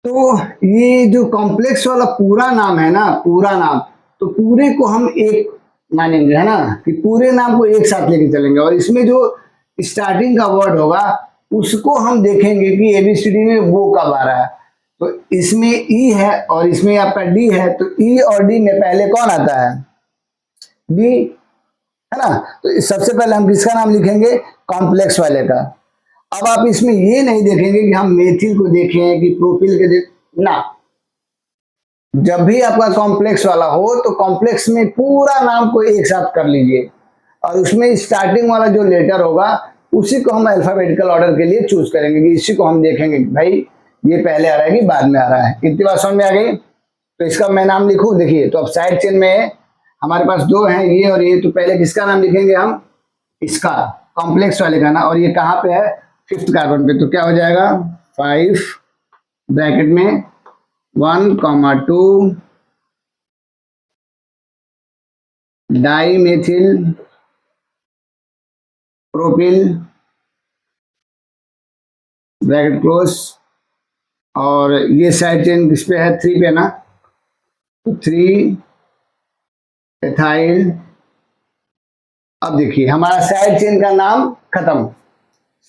तो ये जो कॉम्प्लेक्स वाला पूरा नाम है ना, पूरा नाम, तो पूरे को हम एक मानेंगे, है ना, कि पूरे नाम को एक साथ लेके चलेंगे, और इसमें जो स्टार्टिंग का वर्ड होगा उसको हम देखेंगे कि एबीसीडी में वो कब आ रहा है। तो इसमें ई है और इसमें आपका डी है, तो ई और डी में पहले कौन आता है? डी, है ना। तो सबसे पहले हम किसका नाम लिखेंगे? कॉम्प्लेक्स वाले का। अब आप इसमें ये नहीं देखेंगे कि हम मेथिल को देखें कि प्रोपिल के ना, जब भी आपका कॉम्प्लेक्स वाला हो तो कॉम्प्लेक्स में पूरा नाम को एक साथ कर लीजिए, और उसमें स्टार्टिंग वाला जो लेटर होगा उसी को हम अल्फाबेटिकल ऑर्डर के लिए चूज करेंगे, कि इसी को हम देखेंगे कि भाई ये पहले आ रहा है कि बाद में आ रहा है। इतनी बात समझ में आ गई? तो इसका मैं नाम लिखूं, देखिए, तो अब साइड चेन में हमारे पास दो हैं, ये और ये, तो पहले किसका नाम लिखेंगे हम? इसका, कॉम्प्लेक्स वाले का ना, और ये कहाँ पे है? 5th कार्बन पे। तो क्या हो जाएगा? 5 ब्रैकेट में 1, 2 डाइमेथिल प्रोपिल ब्रैकेट क्लोज, और ये साइड चेन किस पे है? 3 पे ना, तो 3 एथाइल। अब देखिए हमारा साइड चेन का नाम खत्म,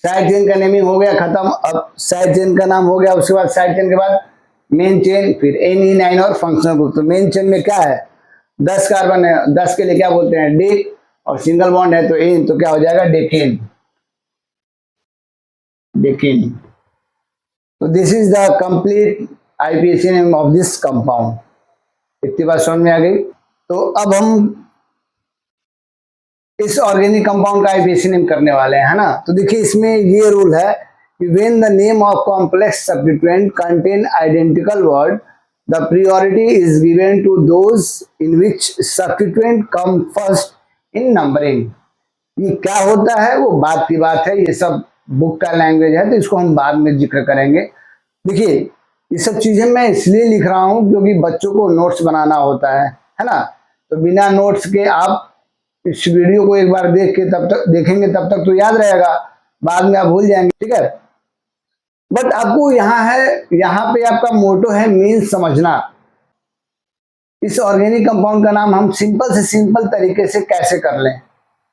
साइड चेन का नेमिंग हो गया खत्म। अब साइड चेन का नाम हो गया, उसके बाद साइड चेन के बाद मेन चेन, फिर NE9 और फंक्शनल ग्रुप। तो मेन चेन में क्या है? 10 कार्बन है, 10 के लिए क्या बोलते हैं? डिक, और सिंगल बॉन्ड है तो इन, तो क्या हो जाएगा? डेकिन, डेकिन। तो this is the complete IUPAC name of this compound. इतनी बात समझ में आ गई? तो अब हम इस ऑर्गेनिक कंपाउंड का IUPAC नेम करने वाले हैं, है ना। तो देखिए इसमें ये रूल है कि when the name of complex substituent contain identical word, the priority is given to those in which substituent come first in numbering। ये क्या होता है वो बाद की बात है, ये सब बुक का लैंग्वेज है, तो इसको हम बाद में जिक्र करेंगे। देखिए ये सब चीजें मैं इसलिए लिख रहा हूं क्योंकि बच्चों को नोट्स बनाना होता है ना। तो बिना नोट्स के आप इस वीडियो को एक बार देख के तब तक देखेंगे, तब तक तो याद रहेगा, बाद में आप भूल जाएंगे, ठीक है। बट आपको यहाँ पे आपका मोटो है मीन्स समझना। इस ऑर्गेनिक कंपाउंड का नाम हम सिंपल से सिंपल तरीके से कैसे कर लें,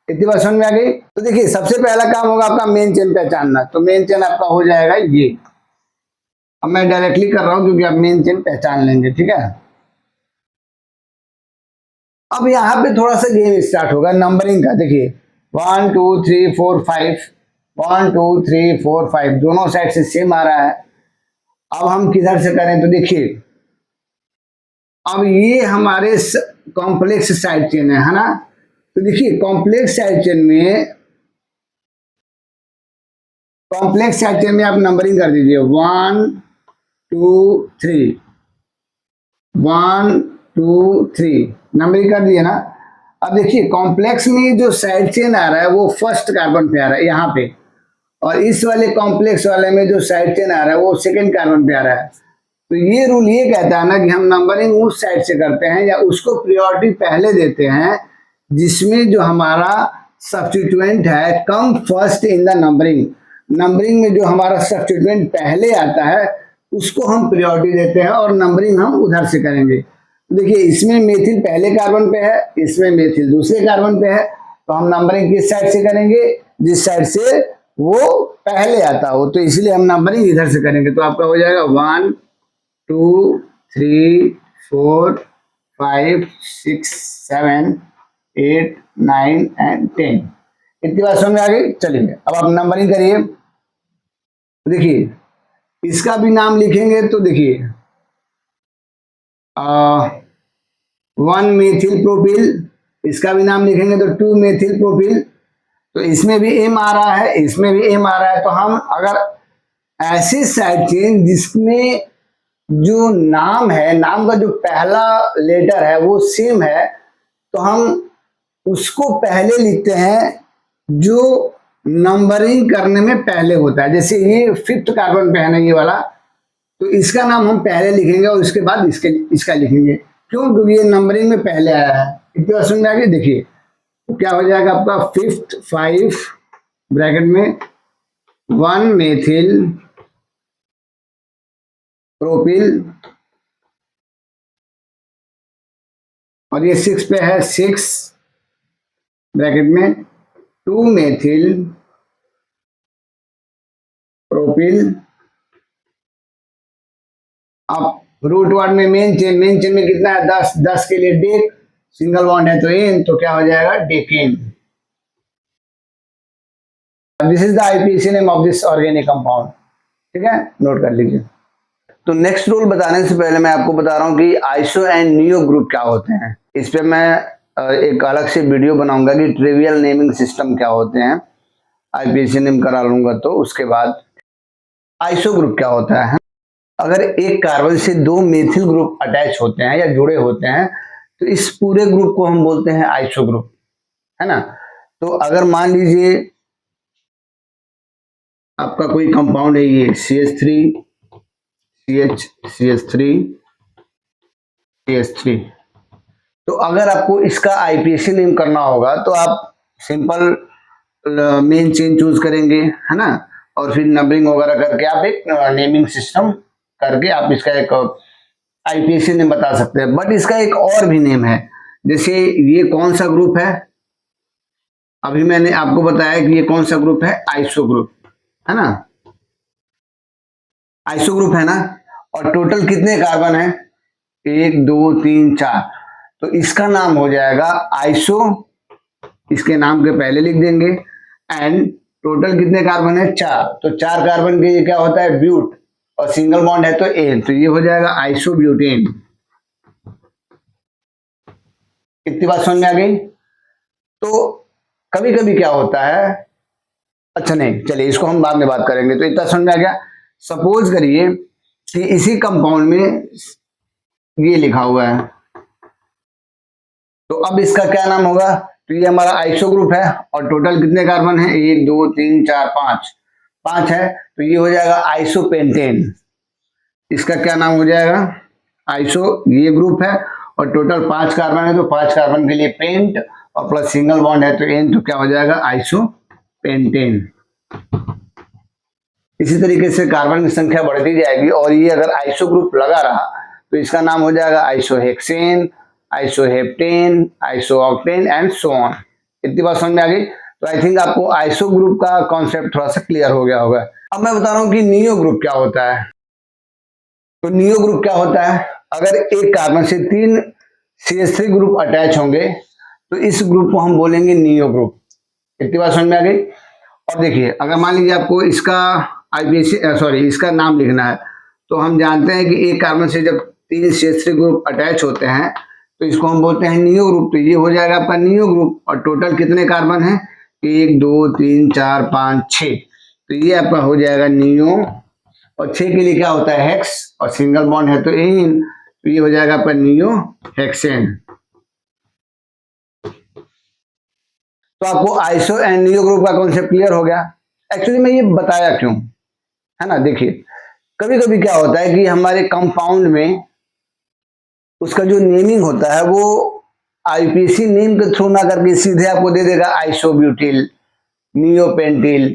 इतनी बात समझ में आ गई? तो देखिए सबसे पहला काम होगा आपका मेन चेन पहचानना। तो मेन चेन आपका हो जाएगा ये, अब मैं डायरेक्टली कर रहा हूं क्योंकि आप मेन चेन पहचान लेंगे, ठीक है। अब यहाँ पे थोड़ा सा गेम स्टार्ट होगा नंबरिंग का। देखिए 1 2 3 4 5, 1 2 3 4 5 दोनों साइड से सेम आ रहा है। अब हम किधर से करें? तो देखिए अब ये हमारे कॉम्प्लेक्स साइड चेन है ना। तो देखिए कॉम्प्लेक्स साइड चेन में आप नंबरिंग कर दीजिए 1 2 3, 1 2 3 नंबरिंग कर दिए ना। अब देखिए कॉम्प्लेक्स में जो साइड चेन आ रहा है वो फर्स्ट कार्बन पे आ रहा है यहाँ पे, और इस वाले कॉम्प्लेक्स वाले में जो साइड चेन आ रहा है वो सेकंड कार्बन पे आ रहा है। तो ये रूल ये कहता है ना कि हम नंबरिंग उस साइड से करते हैं या उसको प्रायोरिटी पहले देते हैं जिसमें जो हमारा सब्स्टिट्यूएंट है come first in the numbering. Numbering में जो हमारा सब्स्टिट्यूएंट पहले आता है उसको हम प्रायोरिटी देते हैं और नंबरिंग हम उधर से करेंगे। देखिए इसमें मेथिल पहले कार्बन पे है, इसमें मेथिल दूसरे कार्बन पे है, तो हम नंबरिंग किस साइड से करेंगे? जिस साइड से वो पहले आता हो, तो इसलिए हम नंबरिंग इधर से करेंगे। तो आपका हो जाएगा 1 2 3 4 5 6 7 8 9 एंड 10। इतनी बात समझ में आ गई? चलिए अब आप नंबरिंग करिए। देखिए इसका भी नाम लिखेंगे तो देखिए 1 मेथिल प्रोपिल, इसका भी नाम लिखेंगे तो 2 मेथिल प्रोपिल। तो इसमें भी एम आ रहा है, इसमें भी एम आ रहा है। तो हम अगर ऐसे साइड चेन जिसमें जो नाम है, नाम का जो पहला लेटर है वो सेम है, तो हम उसको पहले लिखते हैं जो नंबरिंग करने में पहले होता है। जैसे ये 5th कार्बन पे है ना ये वाला, तो इसका नाम हम पहले लिखेंगे और उसके बाद इसका लिखेंगे। क्यों? क्योंकि ये नंबरिंग में पहले आया है। इतनी बात समझ में आ गई? देखिए तो क्या हो जाएगा आपका 5th 5 ब्रैकेट में 1 मेथिल प्रोपिल, और ये 6 पे है 6 ब्रैकेट में 2 मेथिल प्रोपिल। अब रूट वर्ड में मेन चेन में कितना है 10, 10 के लिए डेक, सिंगल बॉन्ड है तो एन, तो क्या हो जाएगा decane. This is the IPC name of this organic compound, ठीक है, नोट कर लीजिए। तो नेक्स्ट रूल बताने से पहले मैं आपको बता रहा हूँ कि आइसो एंड नियो ग्रुप क्या होते हैं। इस पे मैं एक अलग से वीडियो बनाऊंगा कि ट्रिवियल नेमिंग सिस्टम क्या होते हैं, आईपीसी नेम करा लूंगा। तो उसके बाद आइसो ग्रुप क्या होता है, अगर एक कार्बन से 2 मेथिल ग्रुप अटैच होते हैं या जुड़े होते हैं तो इस पूरे ग्रुप को हम बोलते हैं आइसो ग्रुप, है ना। तो अगर मान लीजिए आपका कोई कंपाउंड है, ये CH3 CH3 तो अगर आपको इसका आईपीसी नेम करना होगा तो आप सिंपल मेन चेन चूज करेंगे, है ना, और फिर नंबरिंग वगैरह करके आप एक नेमिंग सिस्टम करके आप इसका एक आईपीसी नेम बता सकते हैं। बट इसका एक और भी नेम है, जैसे ये कौन सा ग्रुप है, अभी मैंने आपको बताया कि ये कौन सा ग्रुप है, आइसो ग्रुप, है ना, आइसो ग्रुप है ना। और टोटल कितने कार्बन है, 1 2 3 4, तो इसका नाम हो जाएगा आइसो, इसके नाम के पहले लिख देंगे, एंड टोटल कितने कार्बन है 4, तो 4 कार्बन के ये क्या होता है ब्यूट, और सिंगल बॉन्ड है तो एन, तो ये हो जाएगा आइसोब्यूटेन। इतनी बात समझ में आ गई। तो कभी कभी क्या होता है, अच्छा नहीं चलिए इसको हम बाद में बात करेंगे, तो इतना समझ में आ गया। सपोज करिए कि इसी कंपाउंड में ये लिखा हुआ है, तो अब इसका क्या नाम होगा, तो ये हमारा आइसो ग्रुप है और टोटल कितने कार्बन है 1 2 3 4 5 है, तो ये हो जाएगा आइसोपेंटेन। इसका क्या नाम हो जाएगा, आइसो, ये ग्रुप है और टोटल 5 कार्बन है, तो 5 कार्बन के लिए पेंट और प्लस सिंगल बॉन्ड है तो एन, तो क्या हो जाएगा आइसोपेंटेन। इसी तरीके से कार्बन की संख्या बढ़ती जाएगी, और ये अगर आइसो ग्रुप लगा रहा तो इसका नाम हो जाएगा आइसोहेक्सेन, isoheptane, isooctane and so on. इतनी बात समझ में आ गई। तो आई थिंक आपको आइसो ग्रुप का कॉन्सेप्ट थोड़ा सा क्लियर हो गया होगा। अब मैं बता रहा हूं कि नियो ग्रुप क्या होता है। तो नियो ग्रुप क्या होता है, अगर एक कार्बन से 3 CH3 ग्रुप अटैच होंगे तो इस ग्रुप को हम बोलेंगे नियो ग्रुप। इतनी बात समझ में आ गई। और देखिए अगर मान लीजिए आपको इसका इसका नाम लिखना है, तो हम जानते हैं कि एक कार्बन से जब 3 CH3 ग्रुप अटैच होते हैं तो इसको हम बोलते हैं नियो ग्रुप। तो ये हो जाएगा आपका नियो ग्रुप, और टोटल कितने कार्बन है 1 2 3 4 5 6, तो ये आपका हो जाएगा नियो, और 6 के लिए क्या होता है हेक्स, और सिंगल बॉन्ड है तो एन, तो ये हो जाएगा आपका नियो हेक्सेन। तो आपको आइसो एंड नियो ग्रुप का कॉन्सेप्ट क्लियर हो गया। एक्चुअली मैं ये बताया क्यों, है ना, देखिए कभी कभी क्या होता है कि हमारे कंपाउंड में उसका जो नेमिंग होता है वो आईपीसी नेम के थ्रू ना करके सीधे आपको दे देगा आइसोब्यूटिल, नियोपेंटिल।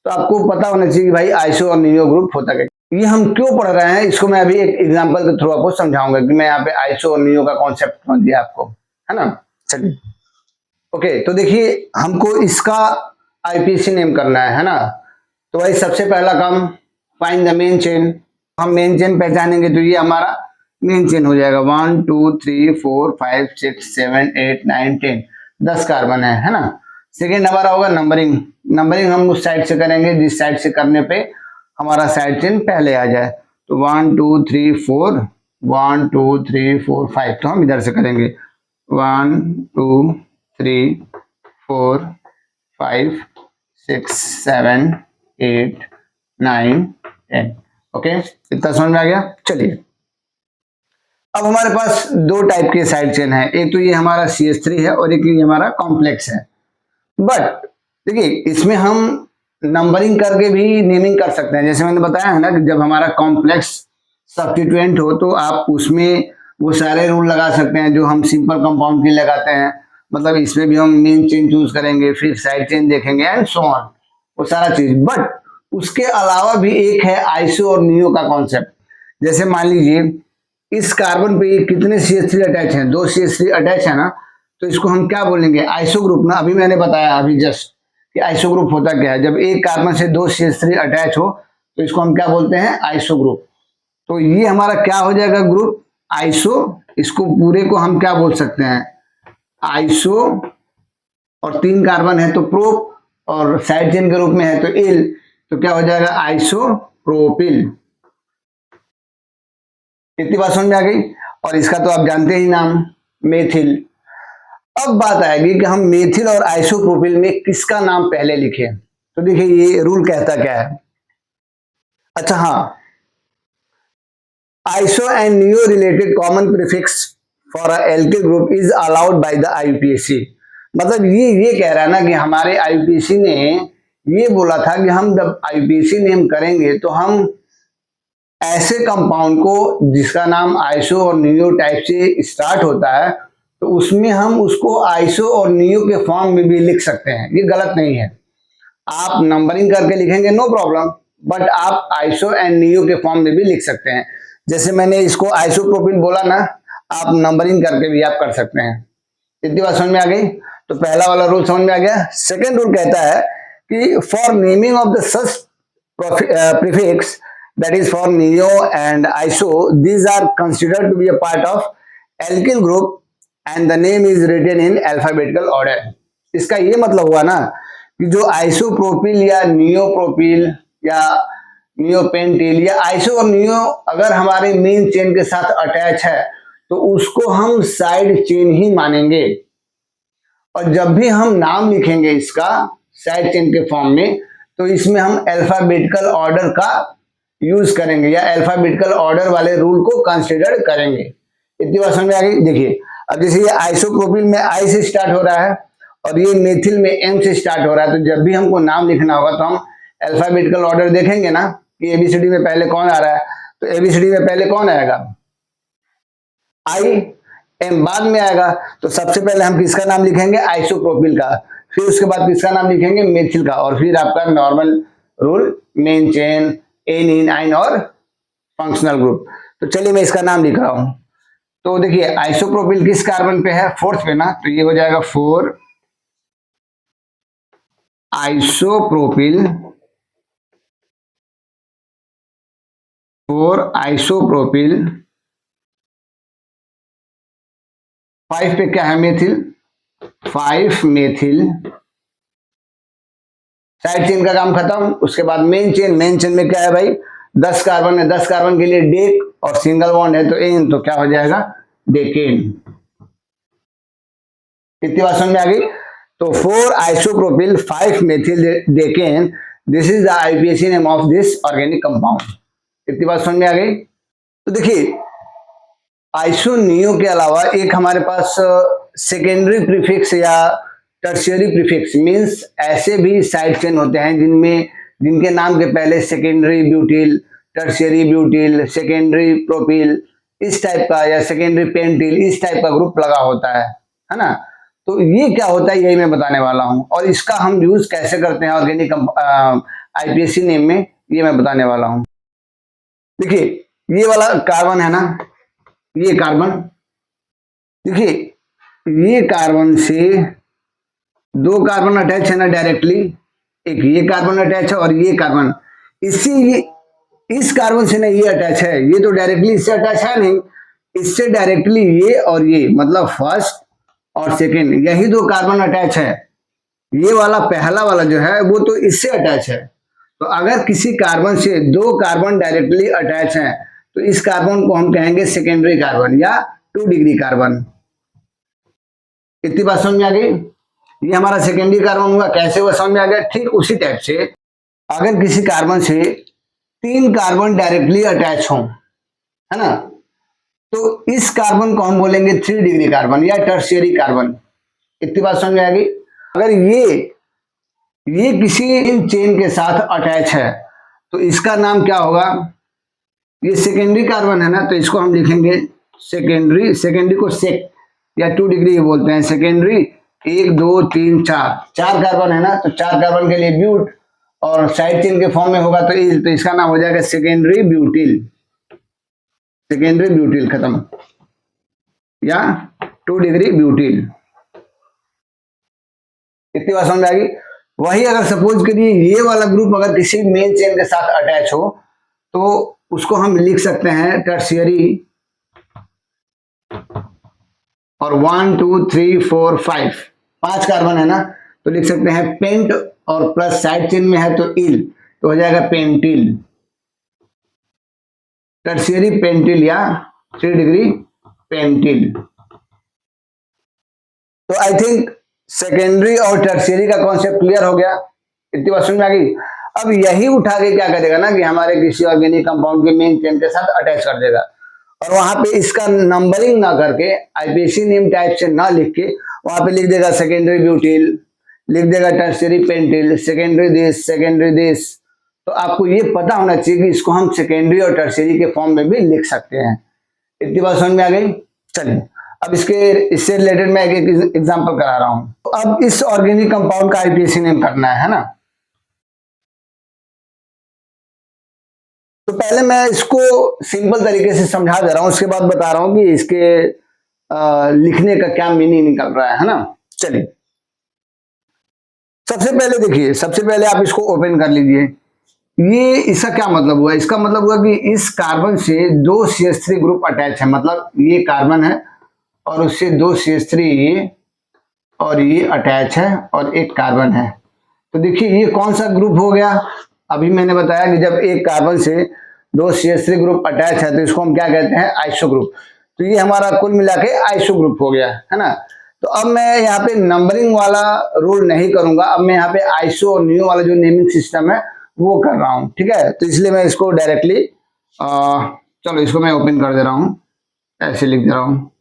तो आपको पता होना चाहिए कि भाई आइसो और नियो ग्रुप होता है। ये हम क्यों पढ़ रहे हैं इसको मैं अभी एक एग्जांपल के थ्रू आपको समझाऊंगा कि मैं यहाँ पे आइसो और नियो का कॉन्सेप्ट समझ दिया आपको, है ना। चलिए ओके, तो देखिए हमको इसका आईपीसी नेम करना है ना। तो भाई सबसे पहला काम फाइंड द मेन चेन। हम मेन चेन पहचानेंगे तो ये हमारा मेन चेन हो जाएगा 1 2 3 4 5 6 7 8 9 10, 10 कार्बन है ना। सेकेंड हमारा होगा नंबरिंग। नंबरिंग हम उस साइड से करेंगे जिस साइड से करने पे हमारा साइड चेन पहले आ जाए। तो 1 2 3 4 1 2 3 4 5, तो हम इधर से करेंगे 1 2 3 4 5 6 7 8 9 10। ओके, इतना समझ में आ गया। चलिए अब हमारे पास 2 टाइप के साइड चेन है, एक तो ये हमारा CH3 है और एक ये हमारा कॉम्प्लेक्स है। बट देखिए इसमें हम नंबरिंग करके भी नेमिंग कर सकते हैं। जैसे मैंने बताया है ना कि जब हमारा कॉम्प्लेक्स सब्स्टिट्यूएंट हो तो आप उसमें वो सारे रूल लगा सकते हैं जो हम सिंपल कंपाउंड के लगाते हैं। मतलब इसमें भी हम मेन चेन चूज करेंगे, फिर साइड चेन देखेंगे एंड सो ऑन। वो सारा चीज। बट उसके अलावा भी एक है आइसो और नियो का कॉन्सेप्ट। जैसे मान लीजिए इस कार्बन पे कितने CH3 अटैच हैं, 2 CH3 अटैच है ना, तो इसको हम क्या बोलेंगे, आइसो ग्रुप ना। अभी मैंने बताया अभी जस्ट कि आइसो ग्रुप होता क्या है। जब एक कार्बन से 2 CH3 अटैच हो तो इसको हम क्या बोलते हैं, आइसो ग्रुप। तो ये हमारा क्या हो जाएगा, ग्रुप आइसो। इसको पूरे को हम क्या बोल सकते हैं, आइसो। और 3 कार्बन है तो प्रोप, और साइड चेन के रूप में है तो एल, तो क्या हो जाएगा, आइसोप्रोपिल। इतनी बात समझ में आ गई। और इसका तो आप जानते ही नाम, मेथिल। अब बात आएगी कि हम मेथिल और आइसोप्रोपिल में किसका नाम पहले लिखें। तो देखिए ये रूल कहता क्या है। अच्छा हाँ, iso and neo related common prefix for a alkyl group is allowed by the IUPAC। मतलब ये कह रहा है ना कि हमारे IUPAC ने ये बोला था कि हम जब IUPAC नेम करेंगे तो हम ऐसे कंपाउंड को जिसका नाम आइसो और नियो टाइप से स्टार्ट होता है, तो उसमें हम उसको आइसो और नियो के फॉर्म में भी लिख सकते हैं। ये गलत नहीं है, आप नंबरिंग करके लिखेंगे नो प्रॉब्लम, बट आप आइसो एंड नियो के फॉर्म में भी लिख सकते हैं। जैसे मैंने इसको आइसोप्रोपिल बोला ना, आप नंबरिंग करके भी आप कर सकते हैं। इतनी बात समझ में आ गई। तो पहला वाला रूल समझ में आ गया। सेकेंड रूल कहता है कि for naming of the such prefix that is for neo and iso, these are considered to be a part of alkyl group and the name is written in alphabetical order। इसका ये मतलब हुआ ना कि जो आइसोप्रोपिल या नियोप्रोपिल या नियोपेंटिल या आइसो और नियो अगर हमारे मेन चेन के साथ अटैच है तो उसको हम साइड चेन ही मानेंगे। और जब भी हम नाम लिखेंगे इसका साइड चेन के फॉर्म में, तो इसमें हम अल्फाबेटिकल ऑर्डर का यूज करेंगे या अल्फाबेटिकल ऑर्डर वाले रूल को कंसीडर करेंगे। इतनी बात समझ में आ गई। देखिए अब जैसे ये आइसोप्रोपिल में आई से स्टार्ट हो रहा है और ये मेथिल में एम से स्टार्ट हो रहा है, तो जब भी हमको नाम लिखना होगा तो हम अल्फाबेटिकल ऑर्डर देखेंगे ना कि ABCD में पहले कौन आ रहा है। तो ABCD में पहले कौन आएगा, आई, एम बाद में आएगा। तो सबसे पहले हम किसका नाम लिखेंगे, आइसोप्रोपिल का, फिर उसके बाद किसका नाम लिखेंगे, मेथिल का, और फिर आपका नॉर्मल रूल मेन चेन, एनिन, आइन और फंक्शनल ग्रुप। तो चलिए मैं इसका नाम लिख रहा हूं। तो देखिए आइसोप्रोपिल किस कार्बन पे है, 4th पे ना, तो ये हो जाएगा 4 आइसोप्रोपिल, 4 आइसोप्रोपिल। 5 पे क्या है, मेथिल, 5 मेथिल। साइड चेन का काम खत्म। उसके बाद मेन चेन, मेन चेन में क्या है भाई, 10 कार्बन है, 10 कार्बन के लिए डेक और सिंगल बॉन्ड है तो एन, तो क्या हो जाएगा, डेकेन। इतनी बात समझ में आ गई। तो 4 isopropyl 5 methyl decane, this is the IUPAC name of this organic compound. इतनी बात समझ में आ गई। तो देखिए आइसो नियो के अलावा एक हमारे पास सेकेंडरी प्रीफिक्स या टर्शियरी प्रीफिक्स मींस ऐसे भी साइड चेन होते हैं जिनके नाम के पहले secondary butyl, tertiary butyl, secondary propyl इस टाइप का, या सेकेंडरी पेंटिल इस टाइप का ग्रुप लगा होता है ना। तो ये क्या होता है यही मैं बताने वाला हूं, और इसका हम यूज कैसे करते हैं ऑर्गेनिक IUPAC नेम में, ये मैं बताने वाला हूं। देखिए ये वाला कार्बन है ना, ये कार्बन, देखिए ये कार्बन से 2 कार्बन अटैच है ना डायरेक्टली, एक ये कार्बन अटैच है और ये कार्बन, इस कार्बन से ना ये अटैच है, ये तो डायरेक्टली इससे अटैच है नहीं, इससे डायरेक्टली ये और ये, मतलब फर्स्ट और सेकेंड यही 2 कार्बन अटैच है। ये वाला पहला वाला जो है वो तो इससे अटैच है। तो अगर किसी कार्बन से 2 कार्बन डायरेक्टली अटैच हैं तो इस कार्बन को हम कहेंगे सेकेंडरी कार्बन या 2 डिग्री कार्बन। इतनी बात समझ में आ गई। ये हमारा सेकेंडरी कार्बन हुआ। कैसे हुआ समझ में आ गया। ठीक उसी टाइप से अगर किसी कार्बन से 3 कार्बन डायरेक्टली अटैच हों, है ना, तो इस कार्बन को हम बोलेंगे 3 डिग्री कार्बन या टर्शियरी कार्बन। इतनी बात समझ में आ गई। अगर ये किसी इन चेन के साथ अटैच है तो इसका नाम क्या होगा, ये सेकेंडरी कार्बन है ना, तो इसको हम लिखेंगे सेकेंडरी को सेक या 2 डिग्री बोलते हैं। सेकेंडरी 1 2 3 4 कार्बन है ना, तो 4 कार्बन के लिए ब्यूट और साइड चेन के फॉर्म में होगा तो इल, तो इसका नाम हो जाएगा सेकेंडरी ब्यूटिल। सेकेंडरी ब्यूटिल खत्म, या 2 डिग्री ब्यूटिल। इतनी बात समझ आएगी। वही अगर सपोज करिए ये वाला ग्रुप अगर किसी मेन चेन के साथ अटैच हो तो उसको हम लिख सकते हैं टर्शियरी, और 1 2 3 4 5 कार्बन है ना, तो लिख सकते हैं पेंट, और प्लस साइड चेन में है तो इल, तो हो जाएगा पेंटिल, टर्शियरी पेंटिल या 3 डिग्री पेंटिल। तो आई थिंक सेकेंडरी और टर्शियरी का कॉन्सेप्ट क्लियर हो गया। इतनी बात समझ में आ गई। अब यही उठा के क्या करेगा ना कि हमारे किसी ऑर्गेनिक कंपाउंड के मेन चेन के साथ अटैच कर देगा, और वहां पे इसका नंबरिंग ना करके आईपीसी नेम टाइप से ना लिख के वहां पे लिख देगा सेकेंडरी ब्यूटिल, लिख देगा टर्शियरी पेंटिल, सेकेंडरी दिस। तो आपको ये पता होना चाहिए कि इसको हम सेकेंडरी और टर्शियरी के फॉर्म में भी लिख सकते हैं। इतनी बात समझ में आ गई। चलिए अब इससे रिलेटेड मैं एक एग्जांपल करा रहा हूं। तो अब इस ऑर्गेनिक कंपाउंड का आईपीसी नेम करना है ना, तो पहले मैं इसको सिंपल तरीके से समझा दे रहा हूं, उसके बाद बता रहा हूं कि इसके लिखने का क्या मीनिंग निकल रहा है ना। चलिए सबसे पहले देखिए, सबसे पहले आप इसको ओपन कर लीजिए। ये इसका क्या मतलब हुआ? इसका मतलब हुआ कि इस कार्बन से 2 CH3 ग्रुप अटैच है, मतलब ये कार्बन है और उससे 2 CH3 और ये अटैच है और एक कार्बन है। तो देखिए ये कौन सा ग्रुप हो गया? अभी मैंने बताया कि जब एक कार्बन से 2 CH3 ग्रुप अटैच है तो इसको हम क्या कहते हैं? Iso group. तो ये हमारा कुल मिला के आइसो ग्रुप हो गया है ना। तो अब मैं यहाँ पे नंबरिंग वाला रूल नहीं करूंगा, अब मैं यहाँ पे आइसो और नियो वाला जो नेमिंग सिस्टम है वो कर रहा हूँ, ठीक है। तो इसलिए मैं इसको डायरेक्टली चलो इसको मैं ओपन कर दे रहा हूँ, ऐसे लिख दे रहा हूँ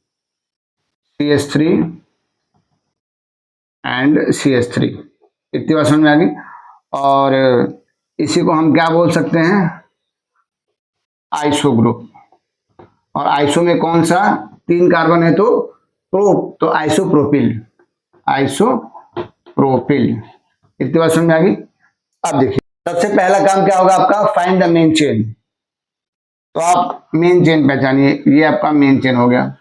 CH3 एंड CH3। इतनी बात समझ में आ गई। और इसी को हम क्या बोल सकते हैं? Iso group. और आइसो में कौन सा? 3 कार्बन है तो प्रोप, तो आइसोप्रोपिल, आइसोप्रोपिल। इतनी बात समझ में आ गई। अब देखिए सबसे पहला काम क्या होगा आपका? Find the main chain. तो आप मेन चेन पहचानिए, ये आपका मेन चेन हो गया।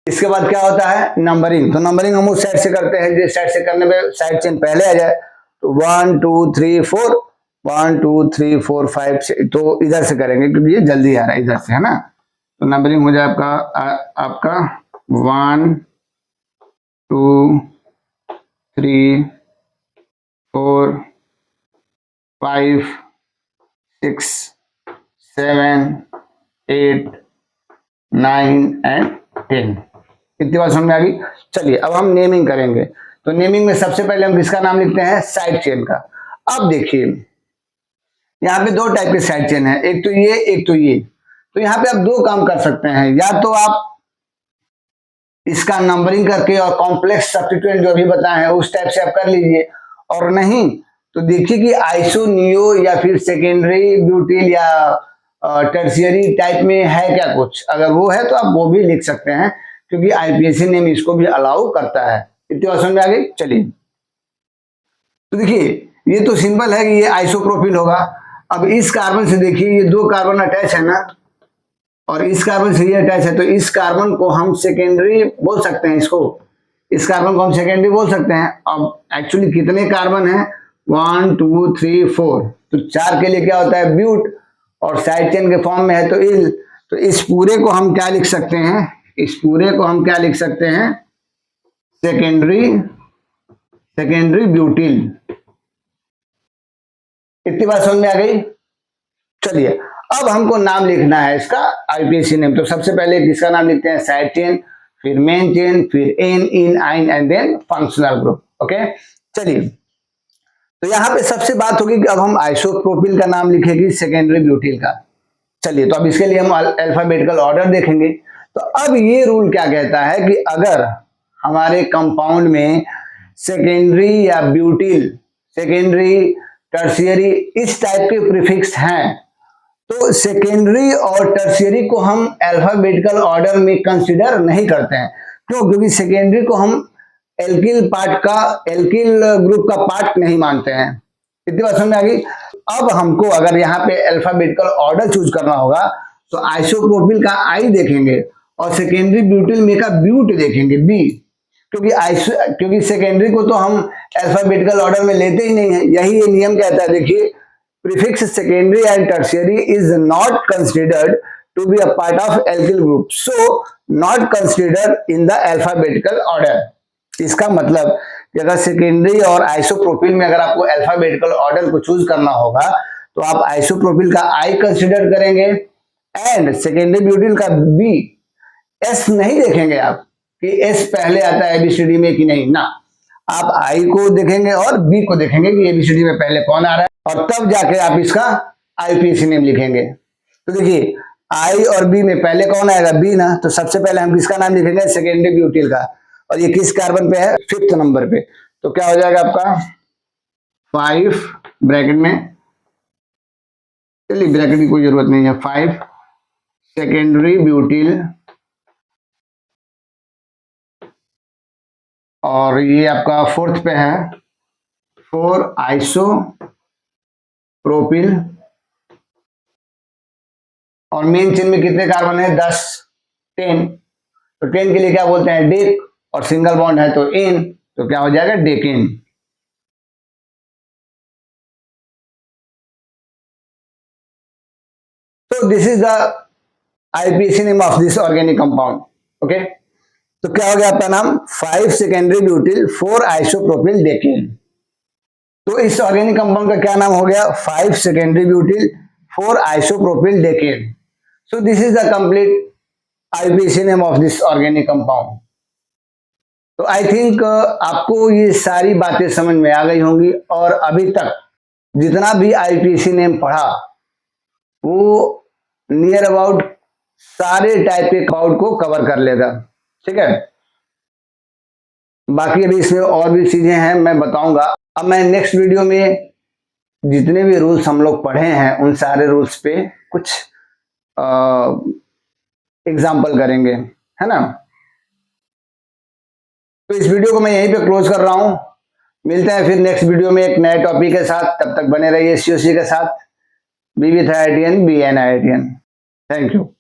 इसके बाद क्या होता है? नंबरिंग। तो नंबरिंग हम उस साइड से करते हैं, जिस साइड से करने में साइड चेन पहले आ जाए। तो 1 2 3 4, 1 2 3 4 5 6, तो इधर से करेंगे क्योंकि ये जल्दी आ रहा है इधर से, है ना। तो नंबरिंग हो जाए आपका 1 2 3 4 5 6 7 8 9 एंड 10। इतनी बात समझ में आ गई। चलिए अब हम नेमिंग करेंगे। तो नेमिंग में सबसे पहले हम किसका नाम लिखते हैं? साइड चेन का। अब देखिए यहाँ पे 2 टाइप के साइड चेन है, एक तो ये, एक तो ये। तो यहाँ पे आप 2 काम कर सकते हैं, या तो आप इसका नंबरिंग करके और कॉम्प्लेक्स सब्स्टिट्यूएंट जो अभी बताए हैं उस टाइप से आप कर लीजिए, और नहीं तो देखिए कि आइसो नियो या फिर सेकेंडरी ब्यूटिल या टर्शियरी टाइप में है क्या कुछ। अगर वो है तो आप वो भी लिख सकते हैं, क्योंकि आईपीसी नेम इसको भी अलाउ करता है। इतनी बात समझ में आ गई। चलिए तो देखिए ये तो सिंपल है कि ये आइसोप्रोपिल होगा। अब इस कार्बन से देखिए ये 2 कार्बन अटैच है ना, और इस कार्बन से ये अटैच है, तो इस कार्बन को हम सेकेंडरी बोल सकते हैं। इसको, इस कार्बन को हम सेकेंडरी बोल सकते हैं। अब एक्चुअली कितने कार्बन है? 1 2 3 4, तो 4 के लिए क्या होता है? ब्यूट, और साइड चेन के फॉर्म में है तो इल। तो इस पूरे को हम क्या लिख सकते हैं? इस पूरे को हम क्या लिख सकते हैं? Secondary butyl. इतनी बात समझ में आ गई। चलिए अब हमको नाम लिखना है इसका आईपीसी नेम। तो सबसे पहले किसका नाम लिखते हैं? साइड चेन, फिर मेन चेन, फिर ane ene yne and then functional group. Okay चलिए तो यहाँ पे सबसे बात होगी कि अब हम आइसोप्रोपिल का नाम लिखेंगे सेकेंडरी ब्यूटिल का। चलिए तो अब इसके लिए हम अल्फाबेटिकल ऑर्डर देखेंगे। तो अब ये रूल क्या कहता है कि अगर हमारे कंपाउंड में सेकेंडरी या ब्यूटिल, सेकेंडरी, टर्शियरी इस टाइप के प्रीफिक्स हैं, तो सेकेंडरी और टर्शियरी को हम अल्फाबेटिकल ऑर्डर में कंसीडर नहीं करते हैं। क्यों? क्योंकि सेकेंडरी को हम एल्किल पार्ट का, एल्किल ग्रुप का पार्ट नहीं मानते हैं। इतनी बात समझ में आ गई। अब हमको अगर यहाँ पे अल्फाबेटिकल ऑर्डर चूज करना होगा तो आइसोप्रोपिल का आई देखेंगे और सेकेंडरी ब्यूटिल में का ब्यूट देखेंगे बी, क्योंकि सेकेंडरी को तो हम अल्फाबेटिकल ऑर्डर में लेते ही नहीं है, यही ये नियम कहता है। देखिए, prefix secondary and tertiary is not considered to be a part of alkyl group, so not considered in the alphabetical order। इसका मतलब कि अगर सेकेंडरी और आइसोप्रोपिल में अगर आपको अल्फाबेटिकल ऑर्डर को चूज करना होगा तो आप आइसोप्रोपिल का आई कंसिडर करेंगे एंड सेकेंडरी ब्यूटिल का बी। एस नहीं देखेंगे आप कि एस पहले आता है एबीसीडी में कि नहीं ना, आप आई को देखेंगे और बी को देखेंगे कि एबीसीडी में पहले कौन आ रहा है, और तब जाके आप इसका आईपीसी नेम लिखेंगे। तो देखिए, आई और बी में पहले कौन आएगा, बी ना, तो सबसे पहले हम किसका नाम लिखेंगे, सेकेंडरी ब्यूटिल का, और ये किस कार्बन पे है, 5th नंबर पे। तो क्या हो जाएगा आपका 5 ब्रैकेट में, चलिए ब्रैकेट की कोई जरूरत नहीं है, 5 सेकेंडरी ब्यूटिल, और ये आपका 4th पे है 4 आइसोप्रोपिल, और मेन चेन में कितने कार्बन है, 10 10, तो 10 के लिए क्या बोलते हैं, डेक, और सिंगल बॉन्ड है तो इन, तो क्या हो जाएगा, डेकिन। तो this is the IPC name of this organic compound. Okay, तो क्या हो गया आपका नाम, 5 सेकेंडरी ब्यूटिल 4 आइसोप्रोपिल डेकिन। तो इस ऑर्गेनिक कंपाउंड का क्या नाम हो गया, 5 secondary butyl 4 isopropyl Deccan. So this is the complete IPC name of this organic compound. तो आई थिंक आपको ये सारी बातें समझ में आ गई होंगी, और अभी तक जितना भी आईपीसी नेम पढ़ा वो नियर अबाउट सारे टाइप के कंपाउंड को कवर कर लेगा। ठीक है, बाकी अभी इसमें और भी चीजें हैं मैं बताऊंगा। अब मैं नेक्स्ट वीडियो में जितने भी रूल्स हम लोग पढ़े हैं उन सारे रूल्स पे कुछ एग्जाम्पल करेंगे, है ना। तो इस वीडियो को मैं यहीं पे क्लोज कर रहा हूं, मिलते हैं फिर नेक्स्ट वीडियो में एक नए टॉपिक के साथ। तब तक बने रहिए COC के साथ। Be with IITian, be an IITian। Thank you.